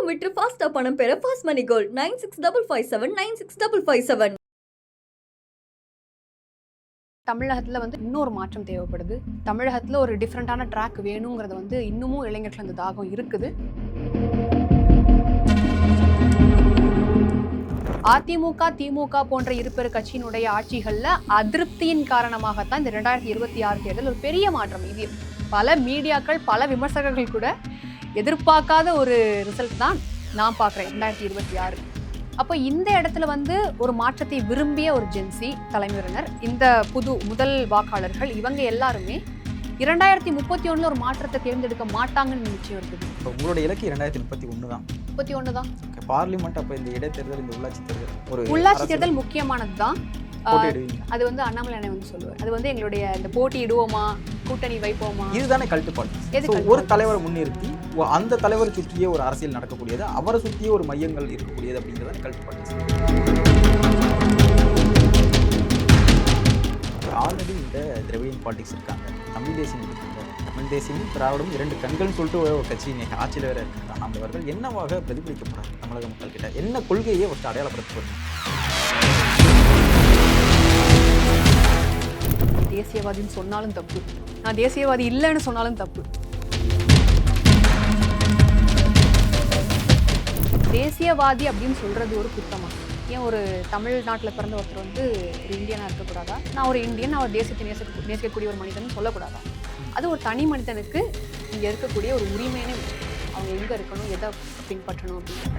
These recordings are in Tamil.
தங்கம் விற்று ஃபாஸ்டா பணம் பெற ஃபாஸ்ட் மணி கோல்ட் 96579657. தமிழகத்தில் வந்து இன்னொரு மாற்றம் தேவைப்படுது. தமிழகத்தில் ஒரு டிஃப்ரெண்ட்டான ட்ராக் வேணுங்கிறது வந்து இன்னமும் இளைஞர்கள் அந்த தாகம் இருக்குது. அதிமுக திமுக போன்ற இருபெரு கட்சியினுடைய ஆட்சிகளில் அதிருப்தியின் காரணமாகத்தான் இந்த 2026 தேர்தல் ஒரு பெரிய மாற்றம். இது பல மீடியாக்கள் பல விமர்சகர்கள் கூட எதிர்பார்க்காத ஒரு ரிசல்ட் தான் நான் பார்க்குறேன் 2026. அப்போ இந்த இடத்துல வந்து ஒரு மாற்றத்தை விரும்பிய ஒரு ஜென்சி தலைமுறையினர், இந்த புது முதல் வாக்காளர்கள், இவங்க எல்லாருமே 2031 ஒரு மாற்றத்தை தேர்ந்தெடுக்க மாட்டாங்கன்னு நிச்சயம் இருக்குது. உங்களோட இலக்கு 2031 தான். 31 தான் பார்லிமெண்ட். அப்போ இந்த இடைத்தேர்தல், இந்த உள்ளாட்சி தேர்தல், ஒரு உள்ளாட்சி தேர்தல் முக்கியமானது தான். அது வந்து அண்ணாமலை அண்ணன் வந்து சொல்லுவார், அது வந்து எங்களுடைய இந்த போட்டியிடுவோமா, கூட்டணி வைப்போமா, இதுதானே கல்ட்டுப்பாடு. ஒரு தலைவரை முன்னிறுத்தி அந்த தலைவரை சுற்றியே ஒரு அரசியல் நடக்கக்கூடியது, அவரை சுற்றியே ஒரு மையங்கள் இருக்கக்கூடியது அப்படிங்கிறத கல்ட்டுப்பாடு. ஆல்ரெடி இந்த திராவிடியன் பாலிடிக்ஸ் இருக்காங்க, தமிழ் தேசியம் இருக்காங்க. தமிழ் தேசியமும் திராவிடம் இரண்டு கண்கள்னு சொல்லிட்டு ஒரு கட்சி இன்னைக்கு ஆட்சியில் வேற இருக்காங்க. அவர்கள் என்னவாக பிரதிபலிக்கப்படுறாங்க தமிழக மக்கள் கிட்ட, என்ன கொள்கையை ஒரு அடையாளப்படுத்தப்படுது? தேசியவாதின்னு சொன்னாலும் தப்பு, நான் தேசியவாதி இல்லைன்னு சொன்னாலும் தப்பு. தேசியவாதி அப்படின்னு சொல்றது ஒரு குற்றமா? ஏன் ஒரு தமிழ்நாட்டில் பிறந்த ஒருத்தர் வந்து ஒரு இந்தியனாக இருக்கக்கூடாதா? நான் ஒரு இந்தியன், நான் ஒரு தேசத்தை நேசிக்கக்கூடிய ஒரு மனிதன் சொல்லக்கூடாதா? அது ஒரு தனி மனிதனுக்கு இங்கே இருக்கக்கூடிய ஒரு உரிமைன்னு அவங்க எங்கே இருக்கணும், எதை பின்பற்றணும் அப்படின்னு.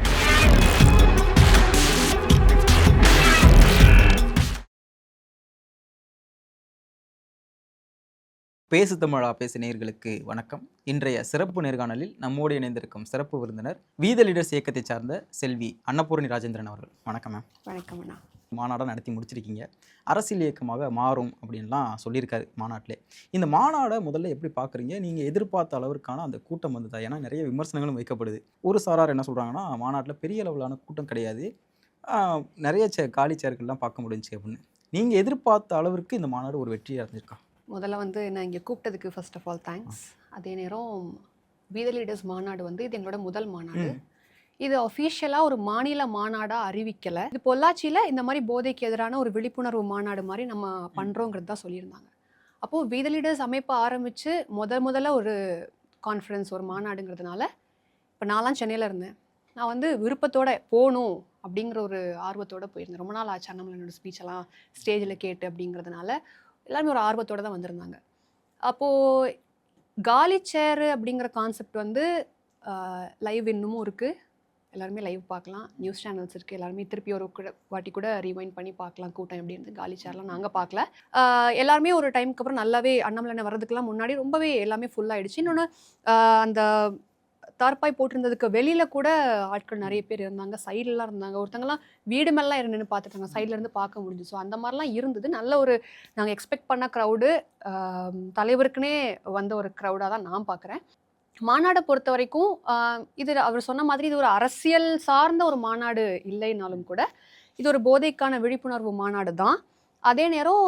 பேசு தமிழா பேசு நேயர்களுக்கு வணக்கம். இன்றைய சிறப்பு நேர்காணலில் நம்மோடு இணைந்திருக்கும் சிறப்பு விருந்தினர் வீத லீடர்ஸ் இயக்கத்தை சார்ந்த செல்வி அன்னபூரணி ராஜேந்திரன் அவர்கள். வணக்கம் மேம். வணக்கம் அண்ணா. மாநாடாக நடத்தி முடிச்சிருக்கீங்க, அரசியல் இயக்கமாக மாறும் அப்படின்லாம் சொல்லியிருக்காரு மாநாட்டிலே. இந்த மாநாடை முதல்ல எப்படி பார்க்குறீங்க? நீங்கள் எதிர்பார்த்த அளவிற்கான அந்த கூட்டம் வந்ததா? ஏன்னா நிறைய விமர்சனங்களும் வைக்கப்படுது. ஒரு சாரார் என்ன சொல்கிறாங்கன்னா, மாநாட்டில் பெரிய அளவிலான கூட்டம் கிடையாது, நிறைய காலி சேர்கள்லாம் பார்க்க முடிஞ்சிச்சு அப்படின்னு. நீங்கள் எதிர்பார்த்த அளவிற்கு இந்த மாநாடு ஒரு வெற்றியாக இருந்திருக்கா? முதல்ல வந்து நான் இங்கே கூப்பிட்டதுக்கு ஃபர்ஸ்ட் ஆஃப் ஆல் தேங்க்ஸ். அதே நேரம் வீத லீடர்ஸ் மாநாடு வந்து இது எங்களோட முதல் மாநாடு. இது அஃபீஷியலாக ஒரு மாநில மாநாடாக அறிவிக்கலை. இது பொள்ளாச்சியில் இந்த மாதிரி போதைக்கு எதிரான ஒரு விழிப்புணர்வு மாநாடு மாதிரி நம்ம பண்ணுறோங்கிறது தான் சொல்லியிருந்தாங்க. அப்போது வீத லீடர்ஸ் அமைப்பை ஆரம்பித்து முதல்ல ஒரு கான்ஃபரன்ஸ், ஒரு மாநாடுங்கிறதுனால இப்போ நான்லாம் சென்னையில் இருந்தேன். நான் வந்து விருப்பத்தோடு போகணும் அப்படிங்கிற ஒரு ஆர்வத்தோடு போயிருந்தேன். ரொம்ப நாள் ஆச்சு அண்ணாமலையோட ஸ்பீச்செல்லாம் ஸ்டேஜில் கேட்டு அப்படிங்கிறதுனால எல்லாருமே ஒரு ஆர்வத்தோடு தான் வந்திருந்தாங்க. அப்போது காலி சேரு அப்படிங்கிற கான்செப்ட் வந்து லைவ் இன்னமும் இருக்குது, எல்லாருமே லைவ் பார்க்கலாம். நியூஸ் சேனல்ஸ் இருக்குது, எல்லாருமே திருப்பி ஒரு வாட்டி கூட ரீவைண்ட் பண்ணி பார்க்கலாம் கூட்டம் எப்படி இருந்து. காலி சேர்லாம் நாங்கள் பார்க்கல. எல்லாருமே ஒரு டைமுக்கு அப்புறம் நல்லாவே அண்ணாமலை வர்றதுக்கெல்லாம் முன்னாடி ரொம்பவே எல்லாமே ஃபுல்லாகிடுச்சு. இன்னொன்று அந்த தார்பாய் போட்டிருந்ததுக்கு வெளியில் கூட ஆட்கள் நிறைய பேர் இருந்தாங்க, சைட்லலாம் இருந்தாங்க. ஒருத்தங்கலாம் வீடு மேலாம் இருந்துன்னு பார்த்துட்டாங்க, சைட்லேருந்து பார்க்க முடிஞ்சு. ஸோ அந்த மாதிரிலாம் இருந்தது. நல்ல ஒரு நாங்கள் எக்ஸ்பெக்ட் பண்ண க்ரௌடு, தலைவருக்குனே வந்த ஒரு க்ரௌடாக தான் நான் பார்க்குறேன். மாநாடை பொறுத்த வரைக்கும் இது அவர் சொன்ன மாதிரி இது ஒரு அரசியல் சார்ந்த ஒரு மாநாடு இல்லைனாலும் கூட இது ஒரு போதைக்கான விழிப்புணர்வு மாநாடு தான். அதே நேரம்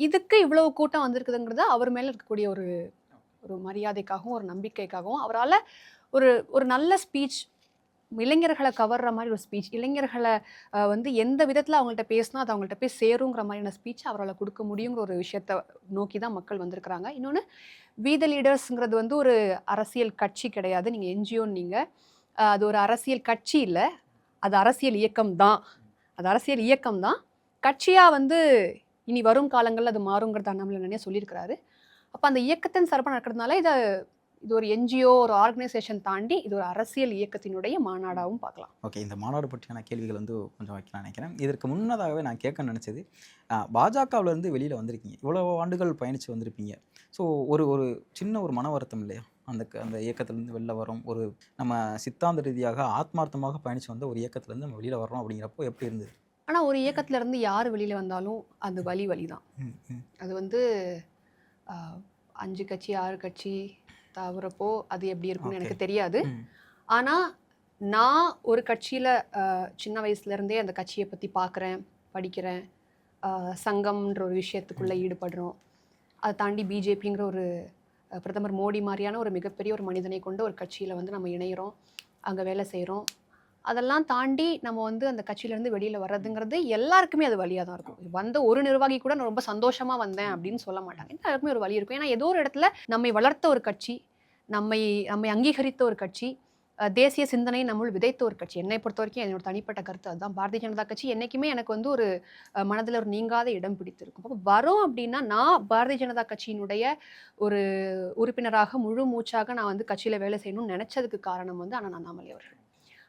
இதுக்கு இவ்வளவு கூட்டம் வந்திருக்குதுங்கிறது அவர் மேலே இருக்கக்கூடிய ஒரு மரியாதைக்காகவும் ஒரு நம்பிக்கைக்காகவும், அவரால் ஒரு நல்ல ஸ்பீச், இளைஞர்களை கவர்ற மாதிரி ஒரு ஸ்பீச், இளைஞர்களை வந்து எந்த விதத்தில் அவங்கள்ட்ட பேசினா அது அவங்கள்ட்ட போய் சேருங்கிற மாதிரியான ஸ்பீச் அவரால் கொடுக்க முடியுங்கிற ஒரு விஷயத்தை நோக்கி தான் மக்கள் வந்திருக்கிறாங்க. இன்னொன்று, வீத லீடர்ஸுங்கிறது வந்து ஒரு அரசியல் கட்சி கிடையாது. நீங்கள் என்ஜிஓன்னு நீங்கள், அது ஒரு அரசியல் கட்சி இல்லை, அது அரசியல் இயக்கம் தான். அது அரசியல் இயக்கம் தான். கட்சியாக வந்து இனி வரும் காலங்களில் அது மாறுங்கிறது அண்ணாமலை நிறைய சொல்லியிருக்கிறாரு. அப்போ அந்த இயக்கத்தின் சார்பாக நடக்கிறதுனால இது ஒரு என்ஜிஓ, ஒரு ஆர்கனைசேஷன் தாண்டி இது ஒரு அரசியல் இயக்கத்தினுடைய மாநாடாகவும் பார்க்கலாம். ஓகே, இந்த மாநாடு பற்றியான கேள்விகள் வந்து கொஞ்சம் வைக்கலாம் நினைக்கிறேன். இதற்கு முன்னதாகவே நான் கேட்க நினச்சது, பாஜகவிலேருந்து வெளியில் வந்திருக்கீங்க, இவ்வளோ ஆண்டுகள் பயணித்து வந்திருப்பீங்க. ஸோ ஒரு சின்ன ஒரு மன வருத்தம் இல்லையா? அந்த இயக்கத்திலேருந்து வெளில வரோம், ஒரு நம்ம சித்தாந்த ரீதியாக ஆத்மார்த்தமாக பயணித்து வந்த ஒரு இயக்கத்துலேருந்து நம்ம வெளியில் வரோம் அப்படிங்கிறப்போ எப்படி இருந்தது? ஆனால் ஒரு இயக்கத்திலேருந்து யார் வெளியில் வந்தாலும் அது வழி தான். அது வந்து 5 கட்சி 6 கட்சி தவறப்போ அது எப்படி இருக்குன்னு எனக்கு தெரியாது. ஆனால் நான் ஒரு கட்சியில் சின்ன வயசுலேருந்தே அந்த கட்சியை பற்றி பார்க்குறேன், படிக்கிறேன், சங்கம்ன்ற ஒரு விஷயத்துக்குள்ளே ஈடுபடுறோம். அதை தாண்டி பிஜேபிங்கிற ஒரு பிரதமர் மோடி மாதிரியான ஒரு மிகப்பெரிய ஒரு மனிதனை கொண்டு ஒரு கட்சியில் வந்து நம்ம இணைகிறோம். அங்கே வேலை செய்கிறோம். அதெல்லாம் தாண்டி நம்ம வந்து அந்த கட்சியிலேருந்து வெளியில் வர்றதுங்கிறது எல்லாருக்குமே அது வழியாக தான் இருக்கும். வந்த ஒரு நிர்வாகி கூட நான் ரொம்ப சந்தோஷமாக வந்தேன் அப்படின்னு சொல்ல மாட்டாங்க. எல்லாருக்குமே ஒரு வழி இருக்கும். ஏன்னா ஏதோ ஒரு இடத்துல நம்மை வளர்த்த ஒரு கட்சி, நம்மை நம்மை அங்கீகரித்த ஒரு கட்சி, தேசிய சிந்தனை நம்முள் விதைத்த ஒரு கட்சி. என்னை பொறுத்த வரைக்கும் என்னோட தனிப்பட்ட கருத்து அதுதான். பாரதிய ஜனதா கட்சி என்றைக்குமே எனக்கு வந்து ஒரு மனதில் ஒரு நீங்காத இடம் பிடித்திருக்கும். அப்போ வரோம் அப்படின்னா நான் பாரதிய ஜனதா கட்சியினுடைய ஒரு உறுப்பினராக முழு மூச்சாக நான் வந்து கட்சியில் வேலை செய்யணும்னு நினச்சதுக்கு காரணம் வந்து அண்ணன் அண்ணாமலை அவர்கள்.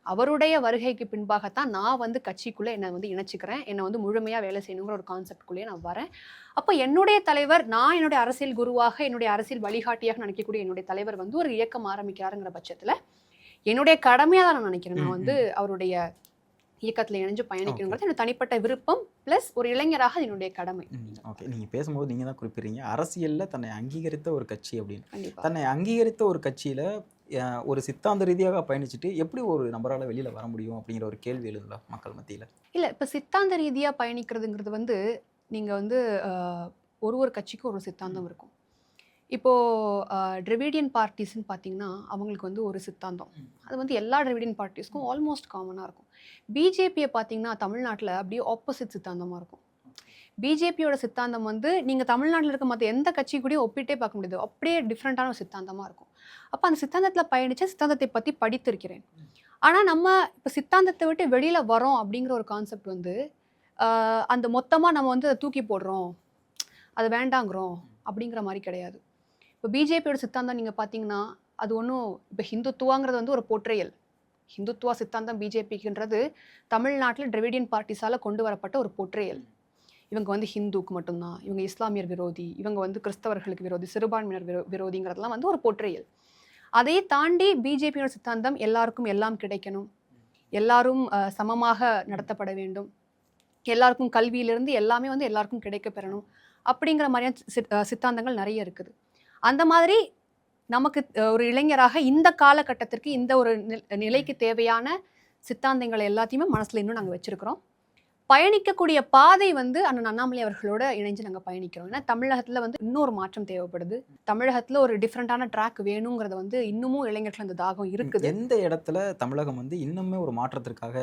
அவருடைய வருகைக்கு பின்பாகத்தான் நான் வந்து கட்சிக்குள்ளே என்னை வந்து இணைச்சிக்கிறேன். என்னை வந்து முழுமையாக வேலை செய்யணுங்கிற ஒரு கான்செப்ட்குள்ளேயே நான் வரேன். அப்போ என்னுடைய தலைவர், நான் என்னுடைய அரசியல் குருவாக, என்னுடைய அரசியல் வழிகாட்டியாக நினைக்கக்கூடிய என்னுடைய தலைவர் வந்து ஒரு இயக்கம் ஆரம்பிக்கிறாருங்கிற பட்சத்தில் என்னுடைய கடமையாக தான் நான் நினைக்கிறேன். நான் வந்து அவருடைய இயக்கத்தில் இணைஞ்சு பயணிக்கணுங்கிறது என்னோட தனிப்பட்ட விருப்பம், ப்ளஸ் ஒரு இளைஞராக என்னுடைய கடமை. ஓகே, நீங்கள் பேசும்போது நீங்கள் தான் குறிப்பிடுறீங்க அரசியலில் தன்னை அங்கீகரித்த ஒரு கட்சி அப்படின்னு. கண்டிப்பாக தன்னை அங்கீகரித்த ஒரு கட்சியில் ஒரு சித்தாந்த ரீதியாக பயணிச்சுட்டு எப்படி ஒரு நபரால் வெளியில் வர முடியும் அப்படிங்கிற ஒரு கேள்வி எழுதுல மக்கள் மத்தியில். இல்லை, இப்போ சித்தாந்த ரீதியாக பயணிக்கிறதுங்கிறது வந்து நீங்கள் வந்து ஒரு கட்சிக்கும் ஒரு சித்தாந்தம் இருக்கும். இப்போது டிராவிடியன் பார்ட்டிஸ்ன்னு பார்த்தீங்கன்னா அவங்களுக்கு வந்து ஒரு சித்தாந்தம், அது வந்து எல்லா டிராவிடியன் பார்ட்டிஸ்க்கும் ஆல்மோஸ்ட் காமனாக இருக்கும். பிஜேபியை பார்த்தீங்கன்னா தமிழ்நாட்டில் அப்படியே ஆப்போசிட் சித்தாந்தமாக இருக்கும். பிஜேபியோட சித்தாந்தம் வந்து நீங்கள் தமிழ்நாட்டில் இருக்க மற்ற எந்த கட்சி கூடயும் ஒப்பிட்டே பார்க்க முடியாது, அப்படியே டிஃப்ரெண்ட்டான ஒரு சித்தாந்தமாக இருக்கும். அப்போ அந்த சித்தாந்தத்தில் பயணித்த சித்தாந்தத்தை பற்றி படித்திருக்கிறேன். ஆனால் நம்ம இப்போ சித்தாந்தத்தை விட்டு வெளியில் வரோம் அப்படிங்கிற ஒரு கான்செப்ட் வந்து அந்த மொத்தமாக நம்ம வந்து அதை தூக்கி போடுறோம், அது வேண்டாங்கிறோம் அப்படிங்கிற மாதிரி கிடையாது. இப்போ பிஜேபியோட சித்தாந்தம் நீங்கள் பார்த்தீங்கன்னா அது ஒன்றும் இப்போ ஹிந்துத்துவாங்கிறது வந்து ஒரு போற்றையல். ஹிந்துத்துவா சித்தாந்தம் பிஜேபிக்குன்றது தமிழ்நாட்டில் டிராவிடியன் பார்ட்டிஸால் கொண்டு வரப்பட்ட ஒரு போற்றையல். இவங்க வந்து ஹிந்துக்கு மட்டும்தான், இவங்க இஸ்லாமியர் விரோதி, இவங்க வந்து கிறிஸ்தவர்களுக்கு விரோதி, சிறுபான்மையினர் விரோதிங்கிறதுலாம் வந்து ஒரு போற்றையல். அதை தாண்டி பிஜேபியோட சித்தாந்தம் எல்லாருக்கும் எல்லாம் கிடைக்கணும், எல்லாரும் சமமாக நடத்தப்பட வேண்டும், எல்லாருக்கும் கல்வியிலிருந்து எல்லாமே வந்து எல்லாருக்கும் கிடைக்க பெறணும் அப்படிங்கிற மாதிரியான சித்தாந்தங்கள் நிறைய இருக்குது. அந்த மாதிரி நமக்கு ஒரு இளைஞராக இந்த காலகட்டத்திற்கு இந்த ஒரு நிலைக்கு தேவையான சித்தாந்தங்களை எல்லாத்தையுமே மனசில் இன்னும் நாங்கள் வச்சுருக்கிறோம். பயணிக்கக்கூடிய பாதை வந்து அண்ணன் அண்ணாமலை அவர்களோட இணைஞ்சு நாங்கள் பயணிக்கிறோம். ஏன்னா தமிழகத்தில் வந்து இன்னொரு மாற்றம் தேவைப்படுது. தமிழகத்தில் ஒரு டிஃப்ரெண்ட்டான ட்ராக் வேணுங்கிறத வந்து இன்னமும் இளைஞர்கள் அந்த தாகம் இருக்குது. எந்த இடத்துல தமிழகம் வந்து இன்னுமே ஒரு மாற்றத்திற்காக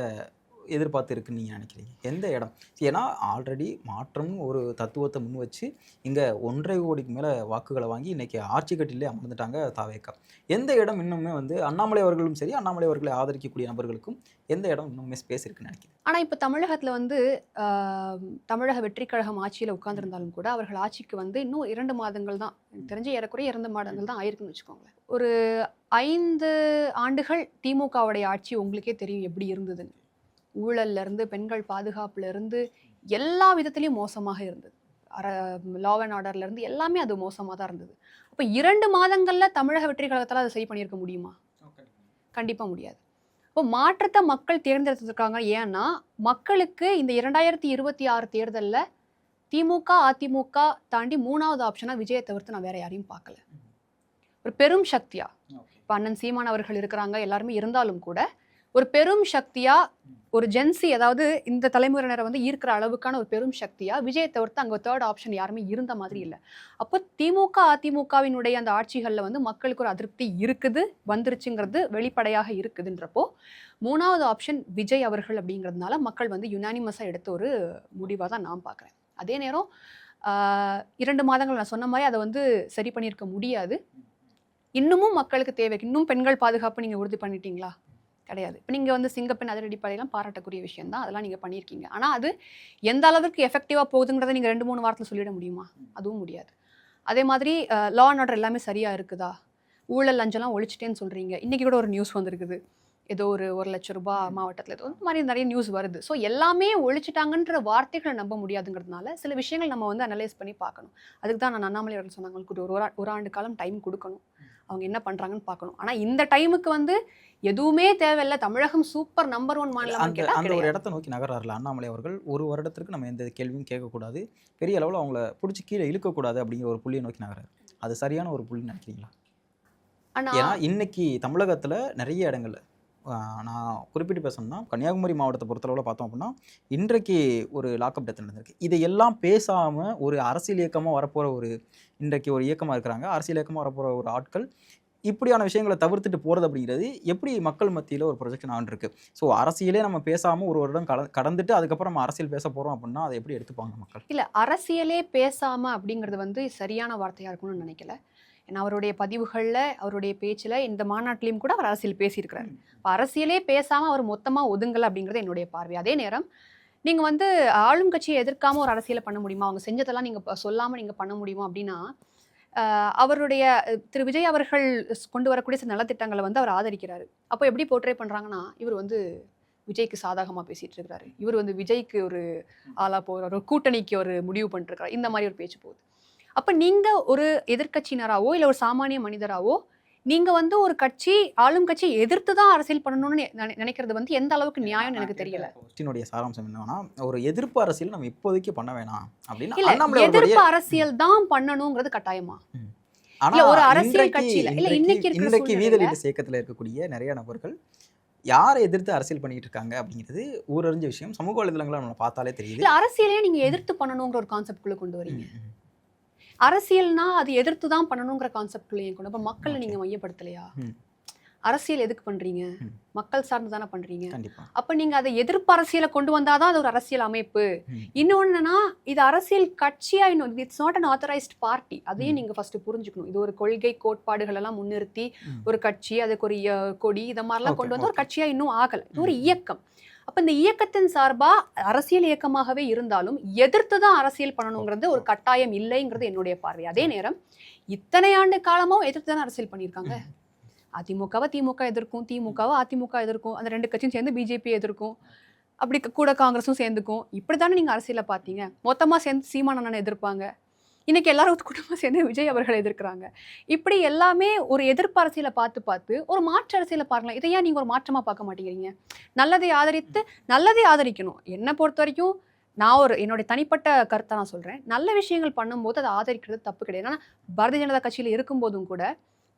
எதிர்பார்த்து இருக்குன்னு நீங்கள் நினைக்கிறீங்க? எந்த இடம்? ஏன்னா ஆல்ரெடி மாற்றம்னு ஒரு தத்துவத்தை முன் வச்சு இங்கே 1.5 கோடிக்கு மேலே வாக்குகளை வாங்கி இன்றைக்கி ஆட்சி கட்டிலே அமர்ந்துட்டாங்க தாவேக்கா. எந்த இடம் இன்னுமே வந்து அண்ணாமலை அவர்களும் சரி, அண்ணாமலை அவர்களை ஆதரிக்கக்கூடிய நபர்களுக்கும் எந்த இடம் இன்னுமே ஸ்பேஸ் இருக்குன்னு நினைக்கிறேன்? ஆனால் இப்போ தமிழகத்தில் வந்து தமிழக வெற்றிக் கழகம் ஆட்சியில் உட்கார்ந்துருந்தாலும் கூட அவர்கள் ஆட்சிக்கு வந்து இன்னும் 2 மாதங்கள் தான், தெரிஞ்ச ஏறக்குறைய 2 மாதங்கள் தான் ஆயிருக்குன்னு வச்சுக்கோங்களேன். ஒரு 5 ஆண்டுகள் திமுகவுடைய ஆட்சி உங்களுக்கே தெரியும் எப்படி இருந்ததுன்னு. ஊழல்லேருந்து, பெண்கள் பாதுகாப்புலேருந்து எல்லா விதத்துலேயும் மோசமாக இருந்தது. லா அண்ட் ஆர்டர்லேருந்து எல்லாமே அது மோசமாக தான் இருந்தது. அப்போ 2 மாதங்களில் தமிழக வெற்றி கழகத்தால் அதை சரி பண்ணியிருக்க முடியுமா? கண்டிப்பாக முடியாது. இப்போ மாற்றத்தை மக்கள் தேர்ந்தெடுத்திருக்காங்க. ஏன்னா மக்களுக்கு இந்த 2026 தேர்தலில் திமுக அதிமுக தாண்டி 3வது ஆப்ஷனாக விஜயை தவிர்த்து நான் வேற யாரையும் பார்க்கல. ஒரு பெரும் சக்தியா இப்போ அண்ணன் சீமான் அவர்கள் இருக்கிறாங்க, எல்லாருமே இருந்தாலும் கூட ஒரு பெரும் சக்தியா, ஒரு ஜென்சி, அதாவது இந்த தலைமுறையினரை வந்து ஈர்க்கிற அளவுக்கான ஒரு பெரும் சக்தியா விஜயை தவிர்த்து அங்கே 3rd ஆப்ஷன் யாருமே இருந்த மாதிரி இல்லை. அப்போ திமுக அதிமுகவினுடைய அந்த ஆட்சிகளில் வந்து மக்களுக்கு ஒரு அதிருப்தி இருக்குது, வந்துருச்சுங்கிறது வெளிப்படையாக இருக்குதுன்றப்போ 3வது ஆப்ஷன் விஜய் அவர்கள் அப்படிங்கிறதுனால மக்கள் வந்து யுனானிமஸாக எடுத்த ஒரு முடிவாக தான் நான் பார்க்குறேன். அதே நேரம் 2 மாதங்கள் நான் சொன்ன மாதிரி அதை வந்து சரி பண்ணியிருக்க முடியாது. இன்னமும் மக்களுக்கு தேவை. இன்னும் பெண்கள் பாதுகாப்பு நீங்கள் உறுதி பண்ணிட்டீங்களா? கிடையாது. இப்போ நீங்கள் வந்து சிங்கப்பெண் அதிரடிப்படையெல்லாம் பாராட்டக்கூடிய விஷயம் தான், அதெல்லாம் நீங்கள் பண்ணியிருக்கீங்க. ஆனால் அது எந்த அளவுக்கு எஃபெக்டிவாக போகுதுங்கிறத நீங்கள் 2-3 வாரத்தில் சொல்லிட முடியுமா? அதுவும் முடியாது. அதே மாதிரி லா அண்ட் ஆர்டர் எல்லாமே சரியாக இருக்குதா? ஊழல் லஞ்சம்லாம் ஒழிச்சிட்டேன்னு சொல்கிறீங்க. இன்றைக்கி கூட ஒரு நியூஸ் வந்திருக்குது, ஏதோ ஒரு 1 லட்ச ரூபாய் மாவட்டத்தில் ஏதோ இந்த மாதிரி நிறைய நியூஸ் வருது. ஸோ எல்லாமே ஒழிச்சிட்டாங்கன்ற வார்த்தைகளை நம்ப முடியாதுங்கிறதுனால சில விஷயங்கள் நம்ம வந்து அனலைஸ் பண்ணி பார்க்கணும். அதுக்கு தான் நான் அண்ணாமலை அவர்கள் சொன்னாங்க, உங்களுக்கு ஒரு ஆண்டு காலம் டைம் கொடுக்கணும், அவங்க என்ன பண்ணுறாங்கன்னு பார்க்கணும். ஆனால் இந்த டைமுக்கு வந்து எதுவுமே தேவையில்லை, தமிழகம் சூப்பர் நம்பர் 1 மாநிலம். அந்த ஒரு இடத்தை நோக்கி நகர்றாருல அண்ணாமலை அவர்கள். ஒரு வருடத்திற்கு நம்ம எந்த கேள்வியும் கேட்கக்கூடாது, பெரிய அளவில் அவங்கள பிடிச்சி கீழே இழுக்கக்கூடாது அப்படிங்கிற ஒரு புள்ளியை நோக்கி நகர்றாரு. அது சரியான ஒரு புள்ளின்னு நினைக்கிறீங்களா? ஏன்னா இன்னைக்கு தமிழகத்தில் நிறைய இடங்கள்ல நான் குறிப்பிட்டு பேசணும்னா கன்னியாகுமரி மாவட்டத்தை பொறுத்தளவில் பார்த்தோம் அப்படின்னா இன்றைக்கு ஒரு லாக்அப் டெத் நடந்திருக்கு. இதையெல்லாம் பேசாமல் ஒரு அரசியல் இயக்கமாக வரப்போகிற இன்றைக்கு ஒரு இயக்கமாக இருக்கிறாங்க, அரசியல் இயக்கமாக வரப்போகிற ஒரு ஆட்கள் இப்படியான விஷயங்களை தவிர்த்துட்டு போகிறது அப்படிங்கிறது எப்படி மக்கள் மத்தியில் ஒரு ப்ரொஜெக்ஷன் ஆகிருக்கு? ஸோ அரசியலே நம்ம பேசாமல் ஒரு வருடம் கடந்துட்டு அதுக்கப்புறம் நம்ம அரசியல் பேச போகிறோம் அப்படின்னா அதை எப்படி எடுத்துப்பாங்க மக்கள்? இல்ல அரசியலே பேசாம அப்படிங்கிறது வந்து சரியான வார்த்தையா இருக்கும்னு நினைக்கல. ஏன்னா அவருடைய பதிவுகள்ல, அவருடைய பேச்சுல இந்த மாநாட்டிலயும் கூட அவர் அரசியல் பேசியிருக்கிறார். இப்ப அரசியலே பேசாம அவர் மொத்தமா ஒதுங்கல அப்படிங்கிறது என்னுடைய பார்வை. அதே நேரம் நீங்க வந்து ஆளும் கட்சியை எதிர்க்காம ஒரு அரசியலை பண்ண முடியுமா? அவங்க செஞ்சதெல்லாம் நீங்க சொல்லாம நீங்க பண்ண முடியுமா? அப்படின்னா அவருடைய திரு விஜய் அவர்கள் கொண்டு வரக்கூடிய சில நலத்திட்டங்களை வந்து அவர் ஆதரிக்கிறாரு. அப்போ எப்படி போர்ட்ரே பண்றாங்கன்னா, இவர் வந்து விஜய்க்கு சாதகமா பேசிட்டு இருக்கிறாரு. இவர் வந்து விஜய்க்கு ஒரு ஆளா போறாரு, ஒரு கூட்டணிக்கு ஒரு முடிவு பண்ணிட்டு இருக்காரு. இந்த மாதிரி ஒரு பேச்சு போகுது. அப்ப நீங்க ஒரு எதிர்க்கட்சியினராவோ இல்ல ஒரு சாமானிய மனிதராவோ நீங்க வந்து ஒரு கட்சி ஆளும் கட்சியை எதிர்த்து தான் அரசியல் பண்ணணும்னு நினைக்கிறது வந்து எந்த அளவுக்கு நியாயம்னு எனக்கு தெரியல. கொஸ்டினுடைய சாராம்சம் என்னன்னா, ஒரு எதிர்ப்பு அரசியல் நம்ம இப்போதைக்கு பண்ண வேணாம் அப்படின்னா இல்ல அண்ணாமலை எதிர்ப்பு அரசியல் தான் பண்ணணுங்கிறது கட்டாயமா? இல்ல ஒரு அரசியல் கட்சியில இல்ல இன்றைக்கு வீதலீடு இயக்கத்துல இருக்கக்கூடிய நிறைய நபர்கள் யாரை எதிர்த்து அரசியல் பண்ணிட்டு இருக்காங்க அப்படிங்கிறது ஊரறிஞ்ச விஷயம். சமூக வலைதளங்களை நம்ம பார்த்தாலே தெரியுது. இல்ல அரசியலே நீங்க எதிர்த்து பண்ணணுங்கிற ஒரு கான்செப்ட் குள்ள கொண்டு வரீங்க. அரசியல்னா அது எதிர்த்து தான் பண்ணணுங்கிற கான்செப்ட் குள்ள கொண்டு அப்ப மக்களை நீங்க மையப்படுத்தலையா? அரசியல் எதுக்கு பண்றீங்க? மக்கள் சார்ந்து தானே பண்றீங்க. அப்ப நீங்க அதை எதிர்ப்பு அரசியலை கொண்டு வந்தாதான் அது ஒரு அரசியல் அமைப்பு. இன்னொன்னுன்னா இது அரசியல் கட்சியா இன்னும் it's not an authorized party. அதையும் நீங்க ஃபர்ஸ்ட் புரிஞ்சுக்கணும். இது ஒரு கொள்கை கோட்பாடுகள் எல்லாம் முன்னிறுத்தி ஒரு கட்சி, அதுக்கு ஒரு கொடி இத மாதிரிலாம் கொண்டு வந்து ஒரு கட்சியா இன்னும் ஆகல. இது ஒரு இயக்கம். அப்ப இந்த இயக்கத்தின் சார்பா அரசியல் இயக்கமாகவே இருந்தாலும் எதிர்த்து தான் அரசியல் பண்ணணுங்கிறது ஒரு கட்டாயம் இல்லைங்கிறது என்னுடைய பார்வை. அதே நேரம் இத்தனை ஆண்டு காலமும் எதிர்த்து தானே அரசியல் பண்ணியிருக்காங்க. அதிமுகவை திமுக எதிர்க்கும், திமுகவை அதிமுக எதிர்க்கும், அந்த ரெண்டு கட்சியும் சேர்ந்து பிஜேபி எதிர்க்கும், அப்படி கூட காங்கிரஸும் சேர்ந்துக்கும். இப்படித்தானே நீங்க அரசியல பாத்தீங்க. மொத்தமா சேர்ந்து சீமான் அண்ணனை எதிர்ப்பாங்க. இன்னைக்கு எல்லாரும் குடும்பமா சேர்ந்து விஜய் அவர்களை எதிர்க்கிறாங்க. இப்படி எல்லாமே ஒரு எதிர்ப்பு அரசியலை பார்த்து ஒரு மாற்று அரசியலை பாருங்களேன். இதை ஏன் நீங்க ஒரு மாற்றமா பார்க்க மாட்டேங்கிறீங்க? நல்லதை ஆதரித்து நல்லதை ஆதரிக்கணும். என்னை பொறுத்த வரைக்கும் நான் என்னுடைய தனிப்பட்ட கருத்தை நான் சொல்றேன். நல்ல விஷயங்கள் பண்ணும்போது அதை ஆதரிக்கிறது தப்பு கிடையாது. ஆனா பாரதிய ஜனதா கட்சியில இருக்கும்போதும் கூட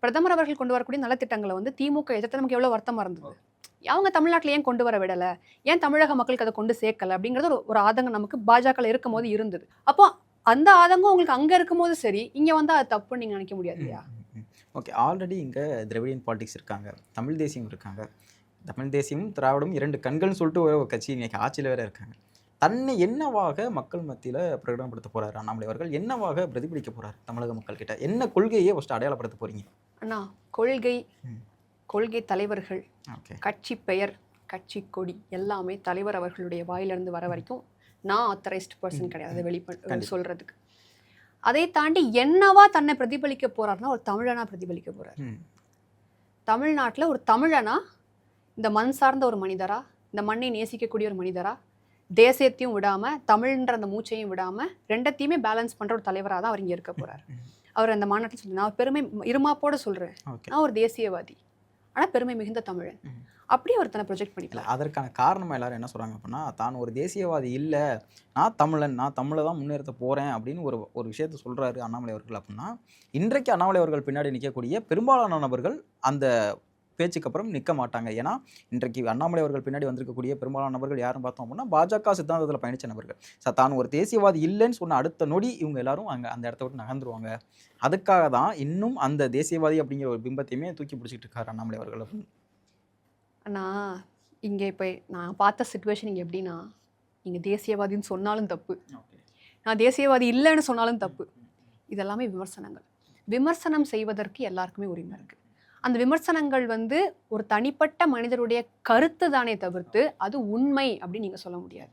பிரதமர் அவர்கள் கொண்டு வரக்கூடிய நலத்திட்டங்களை வந்து திமுக எதிர்த்து நமக்கு எவ்வளவு வருத்தமா இருந்தது. அவங்க தமிழ்நாட்டில் ஏன் கொண்டு வர விடல, ஏன் தமிழக மக்களுக்கு அதை கொண்டு சேர்க்கல அப்படிங்கிறது ஒரு ஆதங்கம் நமக்கு பாஜக இருக்கும் போது இருந்தது. அப்போ அந்த ஆதங்கம் உங்களுக்கு அங்க இருக்கும் போது சரி, இங்க வந்து அது தப்புன்னு நீங்க நினைக்க முடியாது இல்லையா? ஓகே, ஆல்ரெடி இங்க திராவிடியன் பாலிடிக்ஸ் இருக்காங்க, தமிழ் தேசியம் இருக்காங்க. தமிழ் தேசியமும் திராவிடமும் இரண்டு கண்கள்னு சொல்லிட்டு ஒரு கட்சி இன்னைக்கு ஆட்சியில் வேற இருக்காங்க. தன்னை என்னவாக மக்கள் மத்தியில் பிரகடனப்படுத்த போறாரு அண்ணாமலை அவர்கள்? என்னவாக பிரதிபலிக்க போறாரு தமிழக மக்கள் கிட்ட? என்ன கொள்கையை ஃபர்ஸ்ட் அடையாளப்படுத்த போறீங்க? அண்ணா, கொள்கை தலைவர்கள், கட்சி பெயர், கட்சி கொடி எல்லாமே தலைவர் அவர்களுடைய வாயிலிருந்து வர வரைக்கும் நான் ஆத்தரைஸ்ட் பர்சன் கிடையாது வெளிப்பட சொல்றதுக்கு. அதை தாண்டி என்னவா தன்னை பிரதிபலிக்க போறாருன்னா ஒரு தமிழனா பிரதிபலிக்க போறாரு. தமிழ்நாட்டில் ஒரு தமிழனா, இந்த மண் சார்ந்த ஒரு மனிதரா, இந்த மண்ணை நேசிக்கக்கூடிய ஒரு மனிதரா, தேசியத்தையும் விடாம தமிழ்ன்ற அந்த மூச்சையும் விடாம ரெண்டத்தையுமே பேலன்ஸ் பண்ற ஒரு தலைவராக தான் அவர் இங்க இருக்க போறாரு. அவர் அந்த மாநாட்டில் சொல்லி, நான் பெருமை இருமாப்போட சொல்றேன், நான் ஒரு தேசியவாதி ஆனா பெருமை மிகுந்த தமிழன் அப்படி அவர் தன்னை ப்ரொஜெக்ட் பண்ணிக்கலாம். அதற்கான காரணம் எல்லாரும் என்ன சொல்றாங்க அப்படின்னா, தான் ஒரு தேசியவாதி இல்லை, நான் தமிழன், நான் தமிழை தான் முன்னேற்ற போறேன் அப்படின்னு ஒரு விஷயத்த சொல்றாரு அண்ணாமலை அவர்கள். அப்படின்னா இன்றைக்கு அண்ணாமலை அவர்கள் பின்னாடி நிற்கக்கூடிய பெரும்பாலான நபர்கள் அந்த பேச்சுக்கு அப்புறம் நிற்க மாட்டாங்க. ஏன்னா இன்றைக்கு அண்ணாமலை அவர்கள் பின்னாடி வந்திருக்கக்கூடிய பெரும்பாலான நபர்கள் யாரும் பார்த்தோம் அப்படின்னா பாஜக சித்தாந்தத்தில் பயணிச்ச நபர்கள். தான் ஒரு தேசியவாதி இல்லைன்னு சொன்ன அடுத்த நொடி இவங்க எல்லாரும் அந்த இடத்த விட்டு நகர்ந்துருவாங்க. அதுக்காக தான் இன்னும் அந்த தேசியவாதி அப்படிங்கிற ஒரு பிம்பத்தையுமே தூக்கி பிடிச்சிட்டு இருக்காரு அண்ணாமலை அவர்கள். அண்ணா, இங்கே இப்போ நான் பார்த்த சிச்சுவேஷன் இங்கே எப்படின்னா, நீங்கள் தேசியவாதின்னு சொன்னாலும் தப்பு, நான் தேசியவாதி இல்லைன்னு சொன்னாலும் தப்பு. இதெல்லாமே விமர்சனங்கள். விமர்சனம் செய்வதற்கு எல்லாருக்குமே உரிமை இருக்குது. அந்த விமர்சனங்கள் வந்து ஒரு தனிப்பட்ட மனிதருடைய கருத்து தானே தவிர்த்து அது உண்மை அப்படின்னு நீங்கள் சொல்ல முடியாது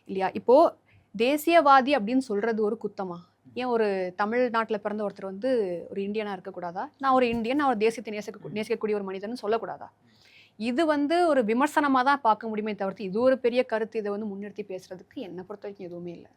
இல்லையா? இப்போது தேசியவாதி அப்படின்னு சொல்கிறது ஒரு குத்தமா? ஏன் ஒரு தமிழ்நாட்டில் பிறந்த ஒருத்தர் வந்து ஒரு இந்தியனாக இருக்கக்கூடாதா? நான் ஒரு இந்தியன், நான் ஒரு தேசியத்தை நேசிக்கக்கூடிய ஒரு மனிதன் சொல்லக்கூடாதா? இது வந்து ஒரு விமர்சனமாக தான் பார்க்க முடியுமே தவிர்த்து இது ஒரு பெரிய கருத்து இதை வந்து முன்னிறுத்தி பேசுறதுக்கு என்னை பொறுத்த வரைக்கும் எதுவுமே இல்லை.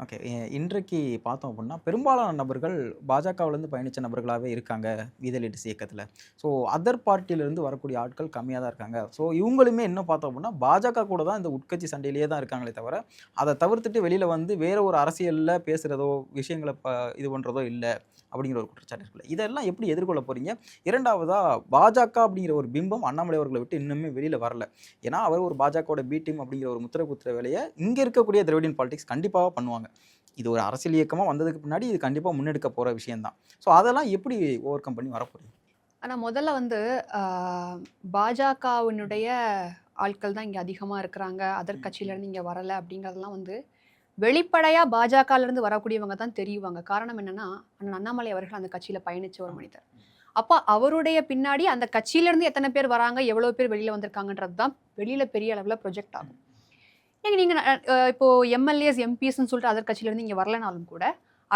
ஓகே, இன்றைக்கு பார்த்தோம் அப்படின்னா பெரும்பாலான நபர்கள் பாஜகவிலேருந்து பயணித்த நபர்களாகவே இருக்காங்க வீதலீடு இயக்கத்தில். ஸோ அதர் பார்ட்டியிலேருந்து வரக்கூடிய ஆட்கள் கம்மியாக தான் இருக்காங்க. ஸோ இவங்களுமே என்ன பார்த்தோம் அப்படின்னா பாஜக கூட தான் இந்த உட்கட்சி சண்டையிலேயே தான் இருக்காங்களே தவிர அதை தவிர்த்துட்டு வெளியில் வந்து வேறு ஒரு அரசியலில் பேசுகிறதோ விஷயங்களை இது பண்ணுறதோ இல்லை அப்படிங்கிற ஒரு குற்றச்சாட்டு இருக்குல்ல. இதெல்லாம் எப்படி எதிர்கொள்ள போகிறீங்க? இரண்டாவதாக பாஜக அப்படிங்கிற ஒரு பிம்பம் அண்ணாமலை அவர்களை விட்டு இன்னுமே வெளியில் வரல. ஏன்னா அவர் ஒரு பாஜகவோட பி டீம் அப்படிங்கிற ஒரு முத்திரை குத்துற வேலையை இங்கே இருக்கக்கூடிய திராவிடியன் பாலிடிக்ஸ் கண்டிப்பாக பண்ணுவாங்க. இது ஒரு அரசியல் இயக்கமாக வந்ததுக்கு பின்னாடி இது கண்டிப்பாக முன்னெடுக்க போகிற விஷயம்தான். ஸோ அதெல்லாம் எப்படி ஓவர் கம் பண்ணி வரப்போறீங்க? ஆனால் முதல்ல வந்து பாஜகவினுடைய ஆட்கள் தான் இங்கே அதிகமாக இருக்கிறாங்க, அதர் கட்சியிலேருந்து இங்கே வரலை அப்படிங்கிறதெல்லாம் வந்து வெளிப்படையாக பாஜகலேருந்து வரக்கூடியவங்க தான் தெரியுவாங்க. காரணம் என்னன்னா, அண்ணன் அண்ணாமலை அவர்கள் அந்த கட்சியில் பயணித்த ஒரு மனிதர். அப்போ அவருடைய பின்னாடி அந்த கட்சியிலேருந்து எத்தனை பேர் வராங்க, எவ்வளோ பேர் வெளியில் வந்திருக்காங்கன்றது தான் வெளியில் பெரிய அளவில் ப்ரொஜெக்ட் ஆகும். நீங்கள் இப்போ எம்எல்ஏஸ் எம்பிஸ்ன்னு சொல்லிட்டு அதர் கட்சியிலேருந்து இங்கே வரலனாலும் கூட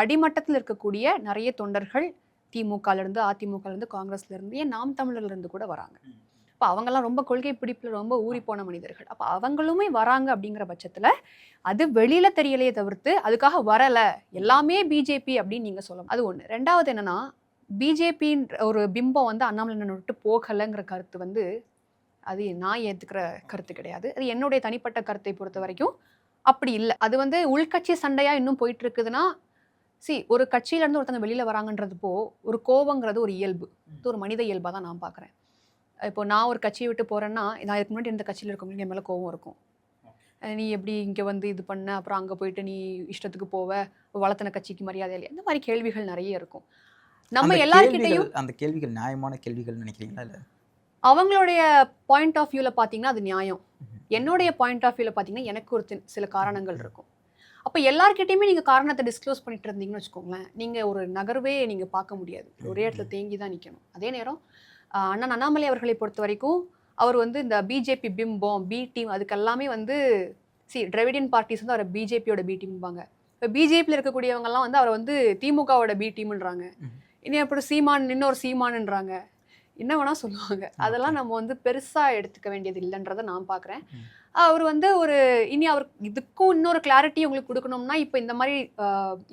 அடிமட்டத்தில் இருக்கக்கூடிய நிறைய தொண்டர்கள் திமுகலேருந்து, அதிமுகலேருந்து, காங்கிரஸ்லேருந்து, ஏன் நாம் தமிழர்லேருந்து கூட வராங்க. அப்போ அவங்கெல்லாம் ரொம்ப கொள்கை பிடிப்பில் ரொம்ப ஊறி போன மனிதர்கள். அப்போ அவங்களுமே வராங்க அப்படிங்கிற பட்சத்தில் அது வெளியில் தெரியலையே தவிர்த்து அதுக்காக வரலை, எல்லாமே பிஜேபி அப்படின்னு நீங்கள் சொல்லலாம். அது ஒன்று. ரெண்டாவது என்னென்னா, பிஜேபின்ற ஒரு பிம்பம் வந்து அண்ணாமலை விட்டு போகலைங்கிற கருத்து வந்து அது நான் ஏற்றுக்கிற கருத்து கிடையாது. அது என்னுடைய தனிப்பட்ட கருத்தை பொறுத்த வரைக்கும் அப்படி இல்லை. அது வந்து உள்கட்சி சண்டையாக இன்னும் போயிட்டு இருக்குதுன்னா, ஒரு கட்சியிலேருந்து ஒருத்தங்க வெளியில் வராங்கன்றதுப்போ ஒரு கோபங்கிறது ஒரு இயல்பு, இது ஒரு மனித இயல்பாக தான் நான் பார்க்குறேன். இப்போ நான் ஒரு கட்சியை விட்டு போகிறேன்னா, நான் இதுக்கு முன்னாடி இந்த கட்சியில் இருக்கவங்களுக்கு என் மேலே கோபம் இருக்கும். நீ எப்படி இங்கே வந்து இது பண்ண, அப்புறம் அங்கே போயிட்டு நீ இஷ்டத்துக்கு போவ, வளர்த்தன கட்சிக்கு மரியாதை இல்லையா, இந்த மாதிரி கேள்விகள் நிறைய இருக்கும். நம்ம எல்லார்கிட்டையும் அந்த கேள்விகள் நியாயமான கேள்விகள் நினைக்கிறீங்களா? இல்லை அவங்களுடைய பாயிண்ட் ஆஃப் வியூவில் பார்த்தீங்கன்னா அது நியாயம். என்னுடைய பாயிண்ட் ஆஃப் வியூவில் பார்த்தீங்கன்னா எனக்கு ஒரு சில காரணங்கள் இருக்கும். அப்போ எல்லார்கிட்டையுமே நீங்கள் காரணத்தை டிஸ்க்ளோஸ் பண்ணிட்டு இருந்தீங்கன்னு வச்சுக்கோங்களேன், நீங்கள் ஒரு நகர்வே நீங்கள் பார்க்க முடியாது, ஒரே இடத்துல தேங்கி தான் நிற்கணும். அதே நேரம் அண்ணன் அண்ணாமலை அவர்களை பொறுத்த வரைக்கும் அவர் வந்து இந்த பிஜேபி பிம்பம், பி டீம், அதுக்கெல்லாமே வந்து டிராவிடியன் பார்ட்டிஸ் வந்து அவரை பிஜேபியோட பி டீம்பாங்க. இப்போ பிஜேபியில் இருக்கக்கூடியவங்கெல்லாம் வந்து அவரை வந்து திமுகவோட பி டீம்ன்றாங்க. இனி அப்புறம் சீமான், இன்னொரு சீமானுன்றாங்க, என்ன வேணால் சொல்லுவாங்க. அதெல்லாம் நம்ம வந்து பெருசாக எடுத்துக்க வேண்டியது இல்லைன்றதை நான் பார்க்குறேன். அவர் வந்து இனி அவர் இதுக்கும் இன்னொரு கிளாரிட்டி உங்களுக்கு கொடுக்கணும்னா, இப்போ இந்த மாதிரி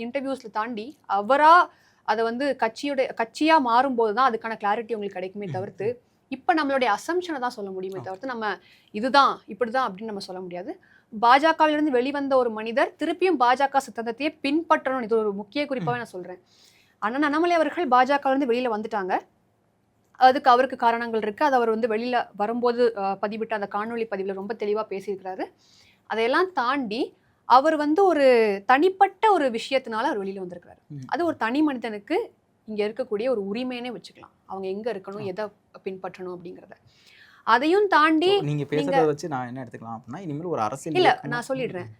இன்டர்வியூஸில் தாண்டி அவராக அதை வந்து கட்சியாக மாறும்போது தான் அதுக்கான கிளாரிட்டி உங்களுக்கு கிடைக்குமே தவிர்த்து, இப்போ நம்மளுடைய அசம்ஷனை தான் சொல்ல முடியுமே தவிர்த்து நம்ம இதுதான் இப்படி தான் அப்படின்னு நம்ம சொல்ல முடியாது. பாஜகவிலிருந்து வெளிவந்த ஒரு மனிதர் திருப்பியும் பாஜக சித்தாந்தத்தையே பின்பற்றணும், இது ஒரு முக்கிய குறிப்பாகவே நான் சொல்கிறேன். அண்ணன் அண்ணாமலை அவர்கள் பாஜகவிலிருந்து வெளியில் வந்துட்டாங்க, அதுக்கு அவருக்கு காரணங்கள் இருக்குது. அது அவர் வந்து வெளியில் வரும்போது பதிவிட்ட அந்த காணொலி பதிவில் ரொம்ப தெளிவாக பேசியிருக்கிறாரு. அதையெல்லாம் தாண்டி அவர் வந்து ஒரு தனிப்பட்ட ஒரு விஷயத்தினால அவர் வெளியில் வந்திருக்கிறாரு. அது ஒரு தனி மனிதனுக்கு இங்கே இருக்கக்கூடிய ஒரு உரிமையினே வச்சுக்கலாம், அவங்க எங்கே இருக்கணும், எதை பின்பற்றணும் அப்படிங்கிறத. அதையும் தாண்டி நீங்கள் பேசுறதை வச்சு நான் என்ன எடுத்துக்கலாம் அப்படின்னா, இனிமேல் ஒரு அரசியல் இல்லை, நான் சொல்லிடுறேன்.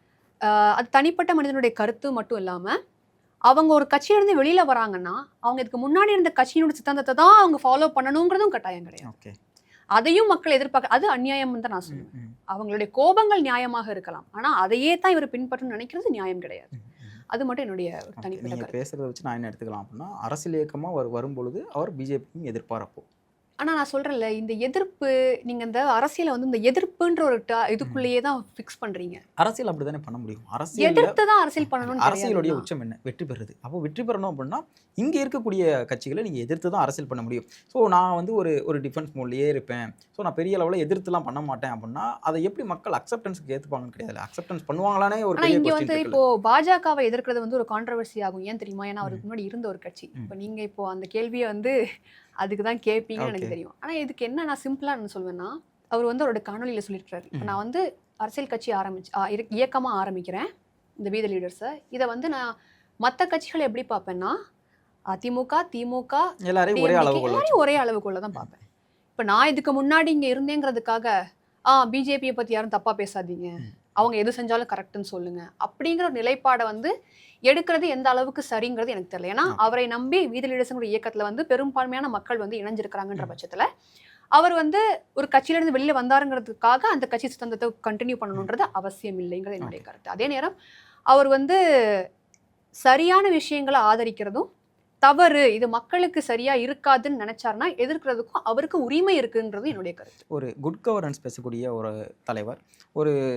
அது தனிப்பட்ட மனிதனுடைய கருத்து மட்டும் இல்லாமல் அவங்க ஒரு கட்சியிலிருந்து வெளியில் வராங்கன்னா அவங்க இதுக்கு முன்னாடி இருந்த கட்சியினோட சித்தாந்தத்தை தான் அவங்க ஃபாலோ பண்ணணுங்கிறதும் கட்டாயம் கிடையாது. அதையும் மக்கள் எதிர்பார்க்க, அது அநியாயம் தான் நான் சொல்லுவேன். அவங்களுடைய கோபங்கள் நியாயமாக இருக்கலாம், ஆனால் அதையே தான் இவர் பின்பற்றணும்னு நினைக்கிறது நியாயம் கிடையாது. அது மட்டும் என்னுடைய தனிப்பட்ட கருத்து. பேசுறதை வச்சு நான் என்ன எடுத்துக்கலாம் அப்படின்னா, அரசியல் இயக்கமாக வரும்பொழுது அவர் பிஜேபியும் எதிர்பார்ப்போம். ஆனால் நான் சொல்கிறேன்ல, இந்த எதிர்ப்பு, நீங்கள் இந்த அரசியலை வந்து இந்த எதிர்ப்புன்ற ஒரு இதுக்குள்ளேயே தான் ஃபிக்ஸ் பண்ணுறீங்க. அரசியல் அப்படி தானே பண்ண முடியும்? அரசியல் எதிர்த்து தான் அரசியல் பண்ணணும். அரசியலுடைய உச்சம் என்ன? வெற்றி பெறுறது. அப்போ வெற்றி பெறணும் அப்படின்னா இங்கே இருக்கக்கூடிய கட்சிகளை நீங்கள் எதிர்த்து தான் அரசியல் பண்ண முடியும். ஸோ நான் வந்து ஒரு டிஃபென்ஸ் மோட்லேயே இருப்பேன், ஸோ நான் பெரிய அளவில் எதிர்த்துலாம் பண்ண மாட்டேன் அப்படின்னா அதை எப்படி மக்கள் அக்செப்டன்ஸுக்கு ஏற்றுப்பாங்கன்னு கிடையாது. அக்செப்டன்ஸ் பண்ணுவாங்களானே ஒரு. ஆனால் இங்கே வந்து இப்போது பாஜகவை எதிர்க்கிறது வந்து ஒரு கான்ட்ரவர்சி ஆகும். ஏன் தெரியுமா? ஏன்னா அவருக்கு முன்னாடி இருந்த ஒரு கட்சி. இப்போ நீங்கள் இப்போ அந்த கேள்வியை வந்து அதுக்கு தான் கேட்பீங்கன்னு எனக்கு தெரியும். ஆனால் இதுக்கு என்ன நான் சிம்பிளாக என்ன சொல்வேன்னா, அவர் வந்து அவரோட காணொலியில் சொல்லியிருக்கிறாரு, இப்போ நான் வந்து அரசியல் கட்சி இயக்கமாக ஆரம்பிக்கிறேன் இந்த பி தி லீடர்ஸை. இதை வந்து நான் மற்ற கட்சிகளை எப்படி பார்ப்பேன்னா, அதிமுக, திமுக எல்லாரையும் ஒரே அளவுக்குள்ள தான் பார்ப்பேன். இப்போ நான் இதுக்கு முன்னாடி இங்கே இருந்தேங்கிறதுக்காக பிஜேபியை பற்றி யாரும் தப்பாக பேசாதீங்க, அவங்க எது செஞ்சாலும் கரெக்டுன்னு சொல்லுங்க அப்படிங்கிற ஒரு நிலைப்பாடை வந்து எடுக்கிறது எந்த அளவுக்கு சரிங்கிறது எனக்கு தெரியல. ஏன்னா அவரை நம்பி வீதி லீடர்ஸுங்கிற இயக்கத்தில் வந்து பெரும்பான்மையான மக்கள் வந்து இணைஞ்சிருக்கிறாங்கன்ற பட்சத்தில் அவர் வந்து ஒரு கட்சியிலேருந்து வெளியில் வந்தாருங்கிறதுக்காக அந்த கட்சி சித்தாந்தத்தை கண்டினியூ பண்ணணுன்றது அவசியம் இல்லைங்கிறது என்னுடைய கருத்து. அதே நேரம் அவர் வந்து சரியான விஷயங்களை ஆதரிக்கிறதும் தவறு, இது மக்களுக்கு சரியா இருக்காதுன்னு நினைச்சாருன்னா எதிர்க்கிறதுக்கும் அவருக்கு உரிமை இருக்குன்றது என்னுடைய கருத்து. ஒரு குட் கவர்னன்ஸ் பேசக்கூடிய ஒரு தலைவர்,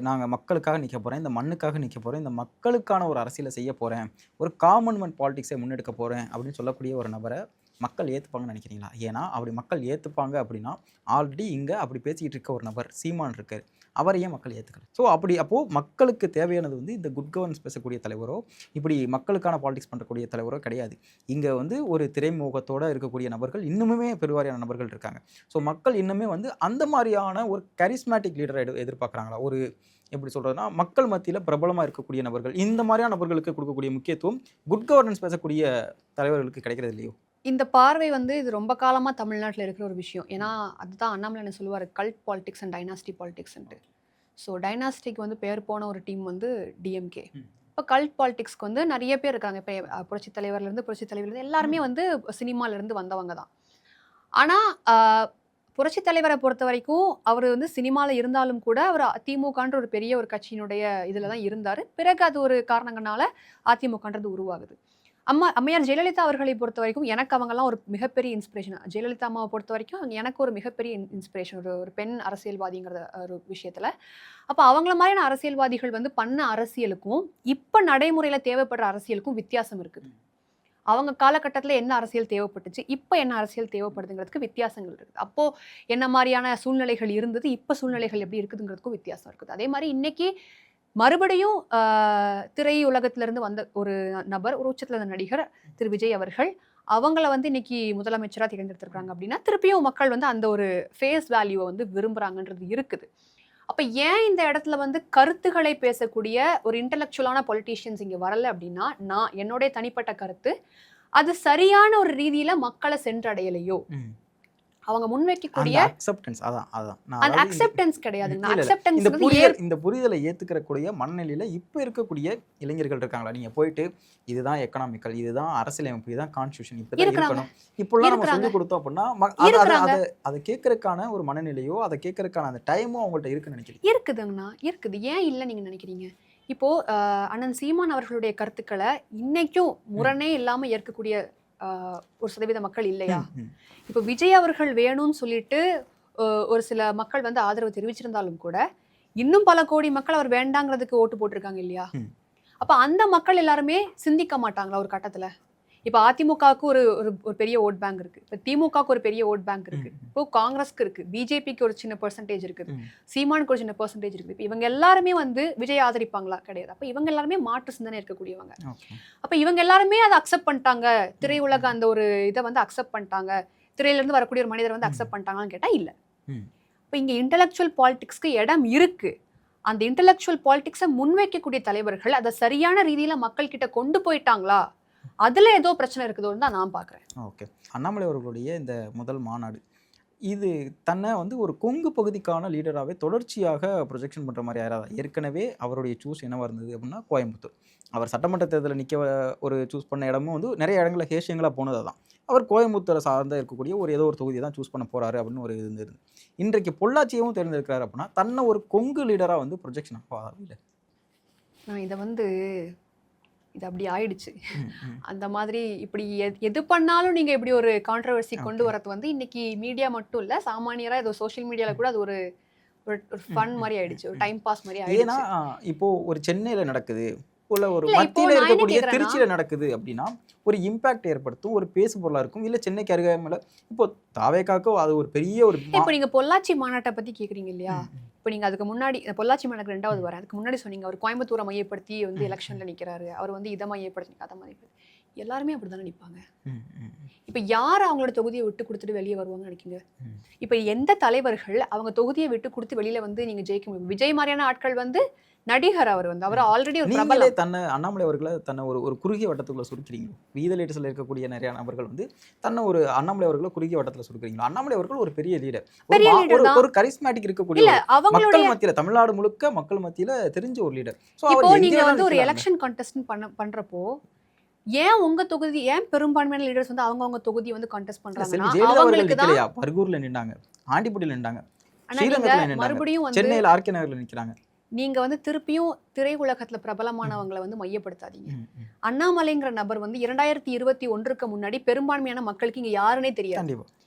நாங்கள் மக்களுக்காக நிற்க போகிறேன், இந்த மண்ணுக்காக நிற்க போகிறேன், இந்த மக்களுக்கான ஒரு அரசியலை செய்ய போகிறேன், ஒரு காமன் மேன் பாலிடிக்ஸை முன்னெடுக்க போகிறேன் அப்படின்னு சொல்லக்கூடிய ஒரு நபரை மக்கள் ஏற்றுப்பாங்கன்னு நினைக்கிறீங்களா? ஏன்னா அப்படி மக்கள் ஏற்றுப்பாங்க அப்படின்னா ஆல்ரெடி இங்கே அப்படி பேசிக்கிட்டு இருக்க ஒரு நபர் சீமான் இருக்கார், அவரையே மக்கள் ஏற்றுக்கல. ஸோ அப்போது மக்களுக்கு தேவையானது வந்து இந்த குட் கவர்னன்ஸ் பேசக்கூடிய தலைவரோ, இப்படி மக்களுக்கான பாலிடிக்ஸ் பண்ணுறக்கூடிய தலைவரோ கிடையாது. இங்கே வந்து ஒரு திரைமுகத்தோடு இருக்கக்கூடிய நபர்கள் இன்னுமே பெருவாரியான நபர்கள் இருக்காங்க. ஸோ மக்கள் இன்னுமே வந்து அந்த மாதிரியான ஒரு கரிஸ்மேட்டிக் லீடரை எதிர்பார்க்குறாங்களா? ஒரு எப்படி சொல்கிறதுனா, மக்கள் மத்தியில் பிரபலமாக இருக்கக்கூடிய நபர்கள், இந்த மாதிரியான நபர்களுக்கு கொடுக்கக்கூடிய முக்கியத்துவம் குட் கவர்னன்ஸ் பேசக்கூடிய தலைவர்களுக்கு கிடைக்கிறது இல்லையோ? இந்த பார்வை வந்து இது ரொம்ப காலமா தமிழ்நாட்டுல இருக்கிற ஒரு விஷயம். ஏன்னா, அதுதான் அண்ணாமலை என்ன சொல்லுவாரு, கல்ட் பாலிடிக்ஸ் அண்ட் டைனாஸ்டி பாலிடிக்ஸ்ன்ட்டு. ஸோ டைனாஸ்டிக்கு வந்து பேர் போன ஒரு டீம் வந்து டிஎம்கே. இப்போ கல்ட் பாலிடிக்ஸ்க்கு வந்து நிறைய பேர் இருக்காங்க. இப்போ புரட்சித் தலைவர்லேருந்து புரட்சித் தலைவர்லேருந்து எல்லாருமே வந்து சினிமாலேருந்து வந்தவங்க தான். ஆனால் புரட்சித் தலைவரை பொறுத்த வரைக்கும் அவர் வந்து சினிமாவில் இருந்தாலும் கூட அவர் அதிமுகன்ற ஒரு பெரிய ஒரு கட்சியினுடைய இதில் தான் இருந்தார். பிறகு அது ஒரு காரணங்களால அதிமுகன்றது உருவாகுது. அம்மையார் ஜெயலலிதா அவர்களை பொறுத்த வரைக்கும் எனக்கு அவங்கெல்லாம் ஒரு மிகப்பெரிய இன்ஸ்பிரேஷன். ஜெயலலிதா அம்மாவை பொறுத்த வரைக்கும் எனக்கு ஒரு மிகப்பெரிய இன்ஸ்பிரேஷன் ஒரு பெண் அரசியல்வாதிங்கிற ஒரு விஷயத்தில். அப்போ அவங்கள மாதிரியான அரசியல்வாதிகள் வந்து பண்ண அரசியலுக்கும் இப்போ நடைமுறையில் தேவைப்படுற அரசியலுக்கும் வித்தியாசம் இருக்குது. அவங்க காலகட்டத்தில் என்ன அரசியல் தேவைப்பட்டுச்சு, இப்போ என்ன அரசியல் தேவைப்படுதுங்கிறதுக்கு வித்தியாசங்கள் இருக்குது. அப்போது என்ன மாதிரியான சூழ்நிலைகள் இருந்தது, இப்போ சூழ்நிலைகள் எப்படி இருக்குதுங்கிறதுக்கும் வித்தியாசம் இருக்குது. அதே மாதிரி இன்னைக்கு மறுபடியும் திரை உலகத்திலிருந்து வந்த ஒரு நபர், ஒரு உச்சத்தில் இருந்த நடிகர் திரு விஜய் அவர்கள், அவங்கள வந்து இன்னைக்கு முதலமைச்சராக தேர்ந்தெடுத்திருக்காங்க அப்படின்னா திருப்பியும் மக்கள் வந்து அந்த ஒரு ஃபேஸ் வேல்யூவை வந்து விரும்புகிறாங்கன்றது இருக்குது. அப்போ ஏன் இந்த இடத்துல வந்து கருத்துக்களை பேசக்கூடிய ஒரு இன்டலெக்சுவலான பொலிட்டீஷியன்ஸ் இங்கே வரலை அப்படின்னா, நான் என்னுடைய தனிப்பட்ட கருத்து, அது சரியான ஒரு ரீதியில் மக்களை சென்றடையலையோ, அவங்க முன்வைக்கக்கூடிய அக்செப்டன்ஸ் அந்த அக்செப்டன்ஸ் கிடையாதுங்க. இந்த புரிதலை ஏத்துக்கக்கூடிய மனநிலையில இப்ப இருக்கக்கூடிய இளைஞர்கள் இருக்காங்களா? நீங்க போயிட்டு இதுதான் எக்கனாமிக்கல், இதுதான் அரசியலமைப்பு, இதுதான் கான்ஸ்டிடியூஷன், இப்பதான் இருக்கணும் இப்பெல்லாம் நம்ம சொல்லி கொடுத்தோம் அப்படின்னா அதை கேட்கறதுக்கான ஒரு மனநிலையோ அதை கேட்கறதுக்கான அந்த டைமும் அவங்கள்ட்ட இருக்குன்னு நினைக்கிறீங்க? இருக்குதுங்கண்ணா, இருக்குது. ஏன் இல்லை நீங்க நினைக்கிறீங்க? இப்போ அண்ணன் சீமான் அவர்களுடைய கருத்துக்களை இன்னைக்கும் முரணே இல்லாம ஏற்கக்கூடிய ஒரு சதவீத மக்கள் இல்லையா? இப்போ விஜய் அவர்கள் வேணும்னு சொல்லிட்டு ஒரு சில மக்கள் வந்து ஆதரவு தெரிவிச்சிருந்தாலும் கூட இன்னும் பல கோடி மக்கள் அவர் வேண்டாங்கிறதுக்கு ஓட்டு போட்டிருக்காங்க இல்லையா? அப்ப அந்த மக்கள் எல்லாருமே சிந்திக்க மாட்டாங்களா ஒரு கட்டத்துல? இப்போ அதிமுகவுக்கு ஒரு பெரிய ஓட் பேங்க் இருக்கு, இப்போ திமுகவுக்கு ஒரு பெரிய ஓட் பேங்க் இருக்கு, இப்போ காங்கிரஸ்க்கு இருக்கு, பிஜேபிக்கு ஒரு சின்ன பெர்சன்டேஜ் இருக்குது, சீமானுக்கு ஒரு சின்ன பெர்சன்டேஜ் இருக்குது. இப்போ இவங்க எல்லாருமே வந்து விஜய் ஆதரிப்பாங்களா? கிடையாது. அப்போ இவங்க எல்லாருமே மாற்று சிந்தனை இருக்கக்கூடியவங்க. அப்போ இவங்க எல்லாருமே அதை அக்செப்ட் பண்ணிட்டாங்க, திரையுலக அந்த ஒரு இதை வந்து அக்செப்ட் பண்ணிட்டாங்க, திரையிலேருந்து வரக்கூடிய ஒரு மனிதரை வந்து அக்செப்ட் பண்ணிட்டாங்கன்னு கேட்டால் இல்லை. இப்போ இங்கே இன்டலெக்சுவல் பாலிடிக்ஸ்க்கு இடம் இருக்கு. அந்த இன்டலெக்சுவல் பாலிடிக்ஸை முன்வைக்கக்கூடிய தலைவர்கள் அதை சரியான ரீதியில் மக்கள் கிட்ட கொண்டு போயிட்டாங்களா, அதுல ஏதோ பிரச்சனை இருக்குதோன்னு தான் நான் பார்க்குறேன். ஓகே, அண்ணாமலை அவர்களுடைய இந்த முதல் மாநாடு இது தன்னை வந்து ஒரு கொங்கு பகுதிக்கான லீடராகவே தொடர்ச்சியாக ப்ரொஜெக்ஷன் பண்ணுற மாதிரி யாராவது? ஏற்கனவே அவருடைய சூஸ் என்னவாக இருந்தது அப்படின்னா கோயம்புத்தூர். அவர் சட்டமன்ற தேர்தலில் நிற்க ஒரு சூஸ் பண்ண இடமும் வந்து நிறைய இடங்களில் ஹேஷியங்களாக போனது தான். அவர் கோயம்புத்தூரை சார்ந்த இருக்கக்கூடிய ஏதோ ஒரு தொகுதியை தான் சூஸ் பண்ண போகிறாரு அப்படின்னு ஒரு இருந்தது. இன்றைக்கு பொள்ளாச்சியவும் தேர்ந்தெடுக்கிறாரு அப்படின்னா தன்னை ஒரு கொங்கு லீடராக வந்து ப்ரொஜெக்ஷன் ஆகாது. நான் இதை வந்து இது அப்படி ஆயிடுச்சு. அந்த மாதிரி இப்படி எது பண்ணாலும் நீங்க இப்படி ஒரு கான்ட்ரவர்சி கொண்டு வரது வந்து இன்னைக்கு மீடியா மட்டும் இல்ல, சாமானியரா ஏதோ சோஷியல் மீடியால கூட அது ஒரு ஃபன் மாதிரி ஆயிடுச்சு, ஒரு டைம் பாஸ் மாதிரி ஆயிடுச்சு. ஏன்னா இப்போ ஒரு சென்னையில நடக்குது, ஒரு மத்தியில இருக்கக்கூடிய திருச்சியில நடக்குது அப்படின்னா ஒரு இம்பாக்ட் ஏற்படுத்தும், ஒரு பேசு பொருளா இருக்கும். இல்ல சென்னைக்கு அருகாமையில இப்போ தாவேக்காக்கோ அது ஒரு பெரிய ஒரு. இப்போ நீங்க பொள்ளாச்சி மாநாட்டை பத்தி கேக்குறீங்க இல்லையா? இப்போ நீங்க அதுக்கு முன்னாடி பொள்ளாச்சி மாநாடு 2வது வரேன், அதுக்கு முன்னாடி சொன்னீங்க அவர் கோயம்புத்தூரை மையப்படுத்தி வந்து எலெக்ஷன்ல நிக்கிறாரு, அவர் வந்து இதை மையப்படுத்தி அதை மையப்படுத்தி எல்லாருமே அப்படிதானே நிற்பாங்க. இப்போ யார் அவங்களோட தொகுதியை விட்டு கொடுத்துட்டு வெளியே வருவாங்கன்னு நினைக்கிங்க? இப்போ எந்த தலைவர்கள் அவங்க தொகுதியை விட்டு கொடுத்து வெளியில வந்து நீங்க ஜெயிக்க முடியும்? விஜய் மாதிரியான ஆட்கள் வந்து நடிகர், அவர் வந்து அவர் ஆல்ரெடி ஒரு பிரபல. தன்னை அண்ணாமலை அவர்களை தன்னை ஒரு குறுகிய வட்டத்துக்குள்ள சுருக்கிறீங்க. வீதலீடர்ஸ்ல இருக்கக்கூடிய நிறைய நபர்கள் வந்து தன்னை ஒரு அண்ணாமலை அவர்களை குறுகிய வட்டத்துல சுருக்கிறீங்க. அண்ணாமலை அவர்கள் ஒரு பெரிய லீடர், ஒரு கரிஸ்மேட்டிக் இருக்கக்கூடிய மக்கள் மத்தியில, தமிழ்நாடு முழுக்க மக்கள் மத்தியில தெரிஞ்ச ஒரு லீடர். இப்போ நீங்க வந்து ஒரு எலெக்ஷன் கண்டெஸ்ட் பண்றப்போ ஏன் உங்க தொகுதி, ஏன் பெரும்பான்மையான லீடர்ஸ் வந்து அவங்க தொகுதியை வந்து கண்டெஸ்ட் பண்றாங்க? அவங்களுக்கு தான் பர்கூர்ல நின்றாங்க, ஆண்டிப்பட்டியில நின்றாங்க, மறுபடியும் சென்னையில ஆர்கே நகர்ல நிக்கிறாங்க. நீங்க வந்து திருப்பியும் திரையுலகத்துல பிரபலமானவங்களை வந்து மையப்படுத்தாதீங்க. அண்ணாமலைங்கிற நபர் வந்து 2021க்கு முன்னாடி பெரும்பான்மையான மக்களுக்கு இங்க யாருன்னே தெரியாது.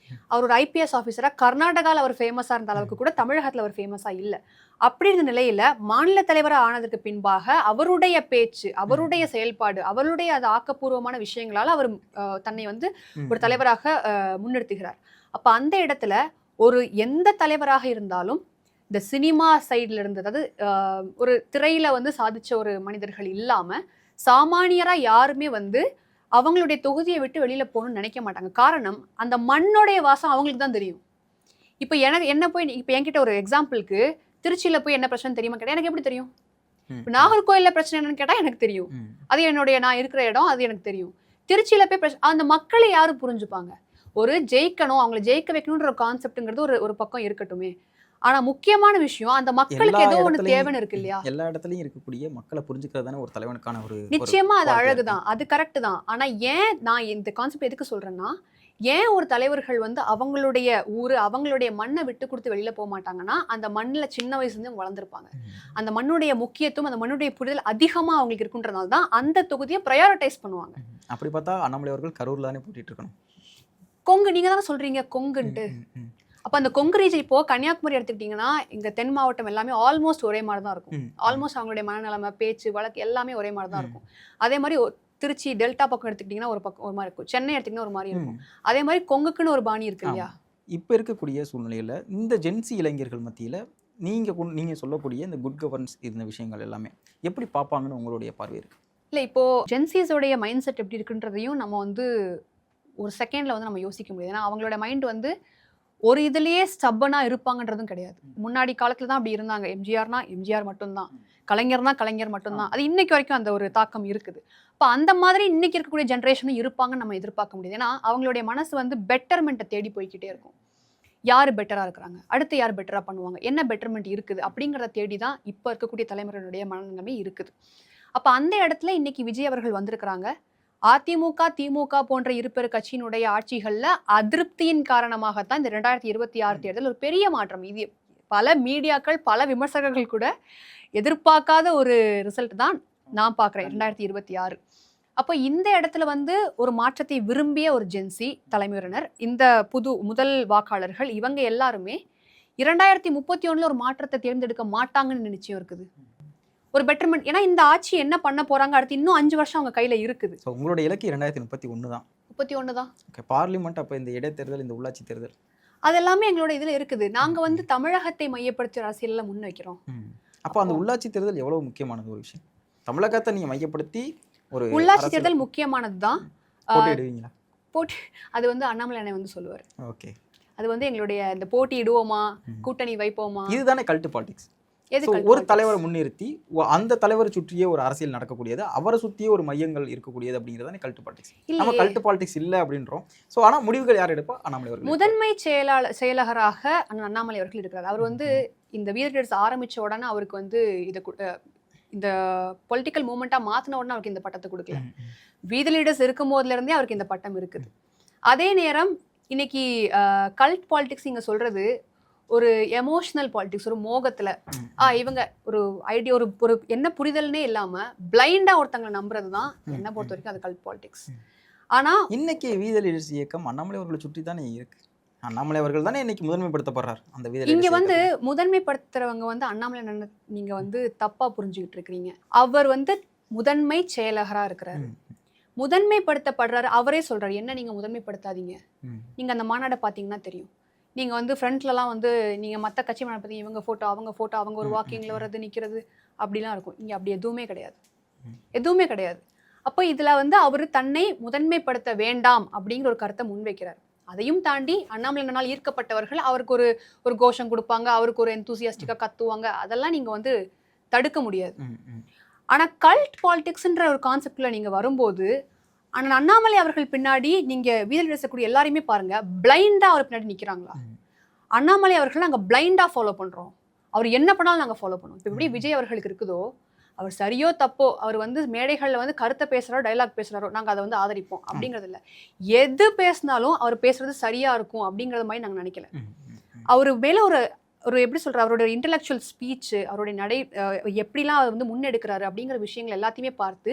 அவர் ஒரு IPS ஆஃபீஸரா கர்நாடகாவில் அவர் ஃபேமஸா இருந்த அளவுக்கு கூட தமிழகத்துல அவர் ஃபேமஸா இல்லை. அப்படி இருந்த நிலையில மாநில தலைவராக ஆனதுக்கு பின்பாக அவருடைய பேச்சு, அவருடைய செயல்பாடு, அவருடைய அது ஆக்கப்பூர்வமான விஷயங்களால அவர் தன்னை வந்து ஒரு தலைவராக முன்னிறுத்துகிறார். அப்ப அந்த இடத்துல ஒரு எந்த தலைவராக இருந்தாலும் இந்த சினிமா சைட்ல இருந்து, அதாவது ஒரு திரையில வந்து சாதிச்ச ஒரு மனிதர்கள் இல்லாம சாமானியரா யாருமே வந்து அவங்களுடைய தொகுதியை விட்டு வெளியில போகணும்னு நினைக்க மாட்டாங்க. காரணம், அந்த மண்ணோடைய வாசம் அவங்களுக்கு தான் தெரியும். இப்போ என்ன போய் இப்போ என்கிட்ட ஒரு எக்ஸாம்பிளுக்கு திருச்சியில போய் என்ன பிரச்சனை தெரியுமா கேட்டா எனக்கு எப்படி தெரியும்? நாகர்கோயில்ல பிரச்சனை என்னன்னு கேட்டா எனக்கு தெரியும். அது நான் இருக்கிற இடம், அது எனக்கு தெரியும். திருச்சியில போய் அந்த மக்களை யாரு புரிஞ்சுப்பாங்க? ஒரு ஜெயிக்கணும், அவங்கள ஜெயிக்க வைக்கணுன்ற ஒரு கான்செப்ட்ங்கிறது ஒரு ஒரு பக்கம் இருக்கட்டுமே. ஆனா முக்கியமான விஷயம் அந்த மக்களுக்கு ஏதோ ஒண்ணு தேவைன்னு இருக்கு இல்லையா? எல்லா இடத்துலயும் இருக்கக்கூடிய மக்களை புரிஞ்சுக்கிறது தானே ஒரு தலைவனுக்கான ஒரு நிச்சயமா அது quality-ஆ அழகுதான். அது கரெக்ட் தான். ஆனா ஏன் நான் இந்த கான்செப்ட் எதுக்கு சொல்றேன்னா, ஏன் ஒரு தலைவர்கள் வந்து அவங்களுடைய ஊரு, அவங்களுடைய மண்ண விட்டு குடுத்து வெளியில மாட்டாங்கன்னா, அந்த மண்ணுல சின்ன வயசுலேருந்து அவங்க வளர்ந்துருப்பாங்க. அந்த மண்ணுடைய முக்கியத்துவம், அந்த மண்ணுடைய புரிதல் அதிகமா அவங்களுக்கு இருக்குன்றனால தான் அந்த தொகுதியை பிரையாரிட்டைஸ் பண்ணுவாங்க. அப்படி பார்த்தா அண்ணாமலை அவர்கள் கரூர்ல தானே போட்டிட்டு இருக்கணும். கொங்கு நீங்க தானே சொல்றீங்க கொங்குன்ட்டு. அப்ப அந்த கொங்கு ரீஜன் இப்போ கன்னியாகுமரி எடுத்துக்கிட்டீங்கன்னா, இங்க தென் மாவட்டம் எல்லாமே ஆல்மோஸ்ட் ஒரே மாதிரி தான் இருக்கும். ஆல்மோஸ்ட் அவங்களுடைய மனநிலைமை, பேச்சு, வழக்கு எல்லாமே ஒரே மாதிரி தான் இருக்கும். அதே மாதிரி திருச்சி டெல்டா பக்கம் எடுத்துக்கிட்டீங்கன்னா ஒரு பக்கம் ஒரு மாதிரி இருக்கும். சென்னை எடுத்துக்கிட்டீங்கன்னா ஒரு மாதிரி இருக்கும். அதே மாதிரி கொங்குக்குன்னு ஒரு பாணி இருக்கு இல்லையா? இப்போ இருக்கக்கூடிய சூழ்நிலையில இந்த ஜென்சி இளைஞர்கள் மத்தியில நீங்க சொல்லக்கூடிய இந்த குட் கவர்னன்ஸ் இருந்த விஷயங்கள் எல்லாமே எப்படி பார்ப்பாங்கன்னு உங்களுடைய பார்வை இருக்கு? இல்ல இப்போ ஜென்சிஸோடைய மைண்ட் செட் எப்படி இருக்குன்றதையும் நம்ம வந்து ஒரு செகண்ட்ல வந்து நம்ம யோசிக்க முடியாது. ஏன்னா அவங்களோட மைண்ட் வந்து ஒரு இதுலயே ஸ்டப்பனா இருப்பாங்கன்றதும் கிடையாது. முன்னாடி காலத்துல தான் அப்படி இருந்தாங்க. எம்ஜிஆர்னா எம்ஜிஆர் மட்டும்தான், கலைஞர்னா கலைஞர் மட்டும்தான். அது இன்னைக்கு வரைக்கும் அந்த ஒரு தாக்கம் இருக்குது. இப்போ அந்த மாதிரி இன்னைக்கு இருக்கக்கூடிய ஜென்ரேஷனும் இருப்பாங்கன்னு நம்ம எதிர்பார்க்க முடியாது. ஏன்னா அவங்களுடைய மனசு வந்து பெட்டர்மெண்ட்டை தேடி போய்கிட்டே இருக்கும். யார் பெட்டரா இருக்கிறாங்க, அடுத்து யார் பெட்டரா பண்ணுவாங்க, என்ன பெட்டர்மெண்ட் இருக்குது அப்படிங்கிறத தேடி தான் இப்போ இருக்கக்கூடிய தலைமுறையினுடைய மனநிலைமை இருக்குது. அப்போ அந்த இடத்துல இன்னைக்கு விஜய் அவர்கள் வந்திருக்கிறாங்க. அதிமுக, திமுக போன்ற இருபெரு கட்சியினுடைய ஆட்சிகள்ல அதிருப்தியின் காரணமாகத்தான் இந்த 2026 தேர்தல் ஒரு பெரிய மாற்றம். இது பல மீடியாக்கள், பல விமர்சகர்கள் கூட எதிர்பார்க்காத ஒரு ரிசல்ட் தான் நான் பார்க்குறேன் 2026. அப்போ இந்த இடத்துல வந்து ஒரு மாற்றத்தை விரும்பிய ஒரு ஜென்சி தலைமுறையினர், இந்த முதல் வாக்காளர்கள் இவங்க எல்லாருமே 2031 ஒரு மாற்றத்தை தேர்ந்தெடுக்க மாட்டாங்கன்னு நிச்சயம் இருக்குது. ஒரு பெட்டர்மெண்ட். ஏன்னா இந்த ஆட்சி என்ன பண்ண போறாங்க, அடுத்து இன்னும் 5 வருஷம் அவங்க கையில இருக்குது. ஸோ உங்களோட இலக்கு 2031 தான். 31 தான். ஓகே. பார்லிமெண்ட் அப்போ இந்த இடைத்தேர்தல், இந்த உள்ளாட்சி தேர்தல் அதெல்லாமே எங்களோட இதுல இருக்குது. நாங்க வந்து தமிழகத்தை மையப்படுத்தி அரசியல்ல முன் வைக்கிறோம். அப்போ அந்த உள்ளாட்சி தேர்தல் எவ்வளவு முக்கியமானது ஒரு விஷயம்? தமிழகத்தை நீங்க மையப்படுத்தி ஒரு உள்ளாட்சி தேர்தல் முக்கியமானது தான். போட்டியிடுவீங்களா? போட்டி அது வந்து அண்ணாமலை அண்ணன் வந்து சொல்லுவார். ஓகே. அது வந்து எங்களுடைய இந்த போட்டி இடுவோமா, கூட்டணி வைப்போமா, இதுதானே கல்ட் பாலிடிக்ஸ். ஒரு தலைவரை முன்னிறுத்தி அந்த தலைவரை சுற்றியே ஒரு அரசியல் நடக்கக்கூடியது, அவரை சுற்றியே ஒரு மையங்கள் இருக்கக்கூடியது அப்படிங்கிறதானே கல்ட் பாலிடிக்ஸ். நம்ம கல்ட் பாலிடிக்ஸ் இல்லை அப்படின்றோம். ஸோ ஆனால் முடிவுகள் யார் எடுப்பா? அண்ணாமலை அவர்கள். முதன்மை செயலகராக அண்ணாமலை அவர்கள் இருக்கிறார். அவர் வந்து இந்த வீரர்ஸ் ஆரம்பிச்ச உடனே அவருக்கு வந்து இந்த பொலிட்டிக்கல் மூமெண்ட்டாக மாற்றின உடனே அவருக்கு இந்த பட்டத்தை கொடுக்கல. வீத லீடர்ஸ் இருக்கும் போதுலேருந்தே அவருக்கு இந்த பட்டம் இருக்குது. அதே நேரம் இன்னைக்கு கல்ட் பாலிடிக்ஸ் நீங்கள் சொல்கிறது ஒரு எமோஷனல் பாலிடிக்ஸ், ஒரு மோகத்தில் இவங்க ஒரு ஐடியா ஒரு என்ன புரிதல்னே இல்லாமல் பிளைண்டாக ஒருத்தங்களை நம்புறது தான் என்னை பொறுத்த வரைக்கும் அது கல்ட் பாலிடிக்ஸ். ஆனால் இன்னைக்கு வீத லீடர்ஸ் இயக்கம் அண்ணாமலை அவர்களை சுற்றி தானே இருக்கு. அண்ணாமலை அவர்கள் தானே இன்னைக்கு முதன்மைப்படுத்தப்படுறார். அந்த வீத இங்க வந்து முதன்மைப்படுத்துறவங்க வந்து அண்ணாமலை நீங்க வந்து தப்பா புரிஞ்சுக்கிட்டு இருக்கிறீங்க. அவர் வந்து முதன்மை செயலகரா இருக்கிறாரு, முதன்மைப்படுத்தப்படுறாரு. அவரே சொல்றாரு என்ன நீங்க முதன்மைப்படுத்தாதீங்க. நீங்க அந்த மாநாடை பாத்தீங்கன்னா தெரியும். நீங்க வந்து ஃப்ரண்ட்லலாம் வந்து நீங்க மற்ற கட்சி மாநாடு பார்த்தீங்க, இவங்க ஃபோட்டோ அவங்க ஒரு வாக்கிங்கில் வர்றது நிற்கிறது அப்படிலாம் இருக்கும். இங்கே அப்படி எதுவுமே கிடையாது, எதுவுமே கிடையாது. அப்போ இதில் வந்து அவர் தன்னை முதன்மைப்படுத்த வேண்டாம் அப்படிங்கிற ஒரு கருத்தை முன்வைக்கிறார். அதையும் தாண்டி அண்ணாமலையினால் ஈர்க்கப்பட்டவர்கள் அவருக்கு ஒரு கோஷம் கொடுப்பாங்க, அவருக்கு ஒரு எந்தூசியாஸ்டிக்காக கத்துவாங்க. அதெல்லாம் நீங்கள் வந்து தடுக்க முடியாது. ஆனால் கல்ட் பாலிடிக்ஸ்ன்ற ஒரு கான்செப்டில் நீங்கள் வரும்போது அண்ணாமலை அவர்கள் பின்னாடி நீங்கள் வீதியில் பேசக்கூடிய எல்லாரையுமே பாருங்கள், பிளைண்டாக அவர் பின்னாடி நிற்கிறாங்களா? அண்ணாமலை அவர்கள் நாங்கள் பிளைண்டாக ஃபாலோ பண்ணுறோம், அவர் என்ன பண்ணாலும் நாங்கள் ஃபாலோ பண்ணுவோம். இப்போ எப்படி விஜய் அவர்களுக்கு இருக்குதோ, அவர் சரியோ தப்போ அவர் வந்து மேடைகளில் வந்து கருத்தை பேசுகிறாரோ டைலாக் பேசுகிறாரோ நாங்கள் அதை வந்து ஆதரிப்போம் அப்படிங்கிறது இல்லை. எது பேசினாலும் அவர் பேசுறது சரியாக இருக்கும் அப்படிங்கிறது மாதிரி நாங்கள் நினைக்கல. அவர் மேலே ஒரு எப்படி சொல்கிற அவருடைய இன்டெலெக்சுவல் ஸ்பீச்சு, அவருடைய எப்படிலாம் அவர் வந்து முன்னெடுக்கிறாரு அப்படிங்கிற விஷயங்கள் எல்லாத்தையுமே பார்த்து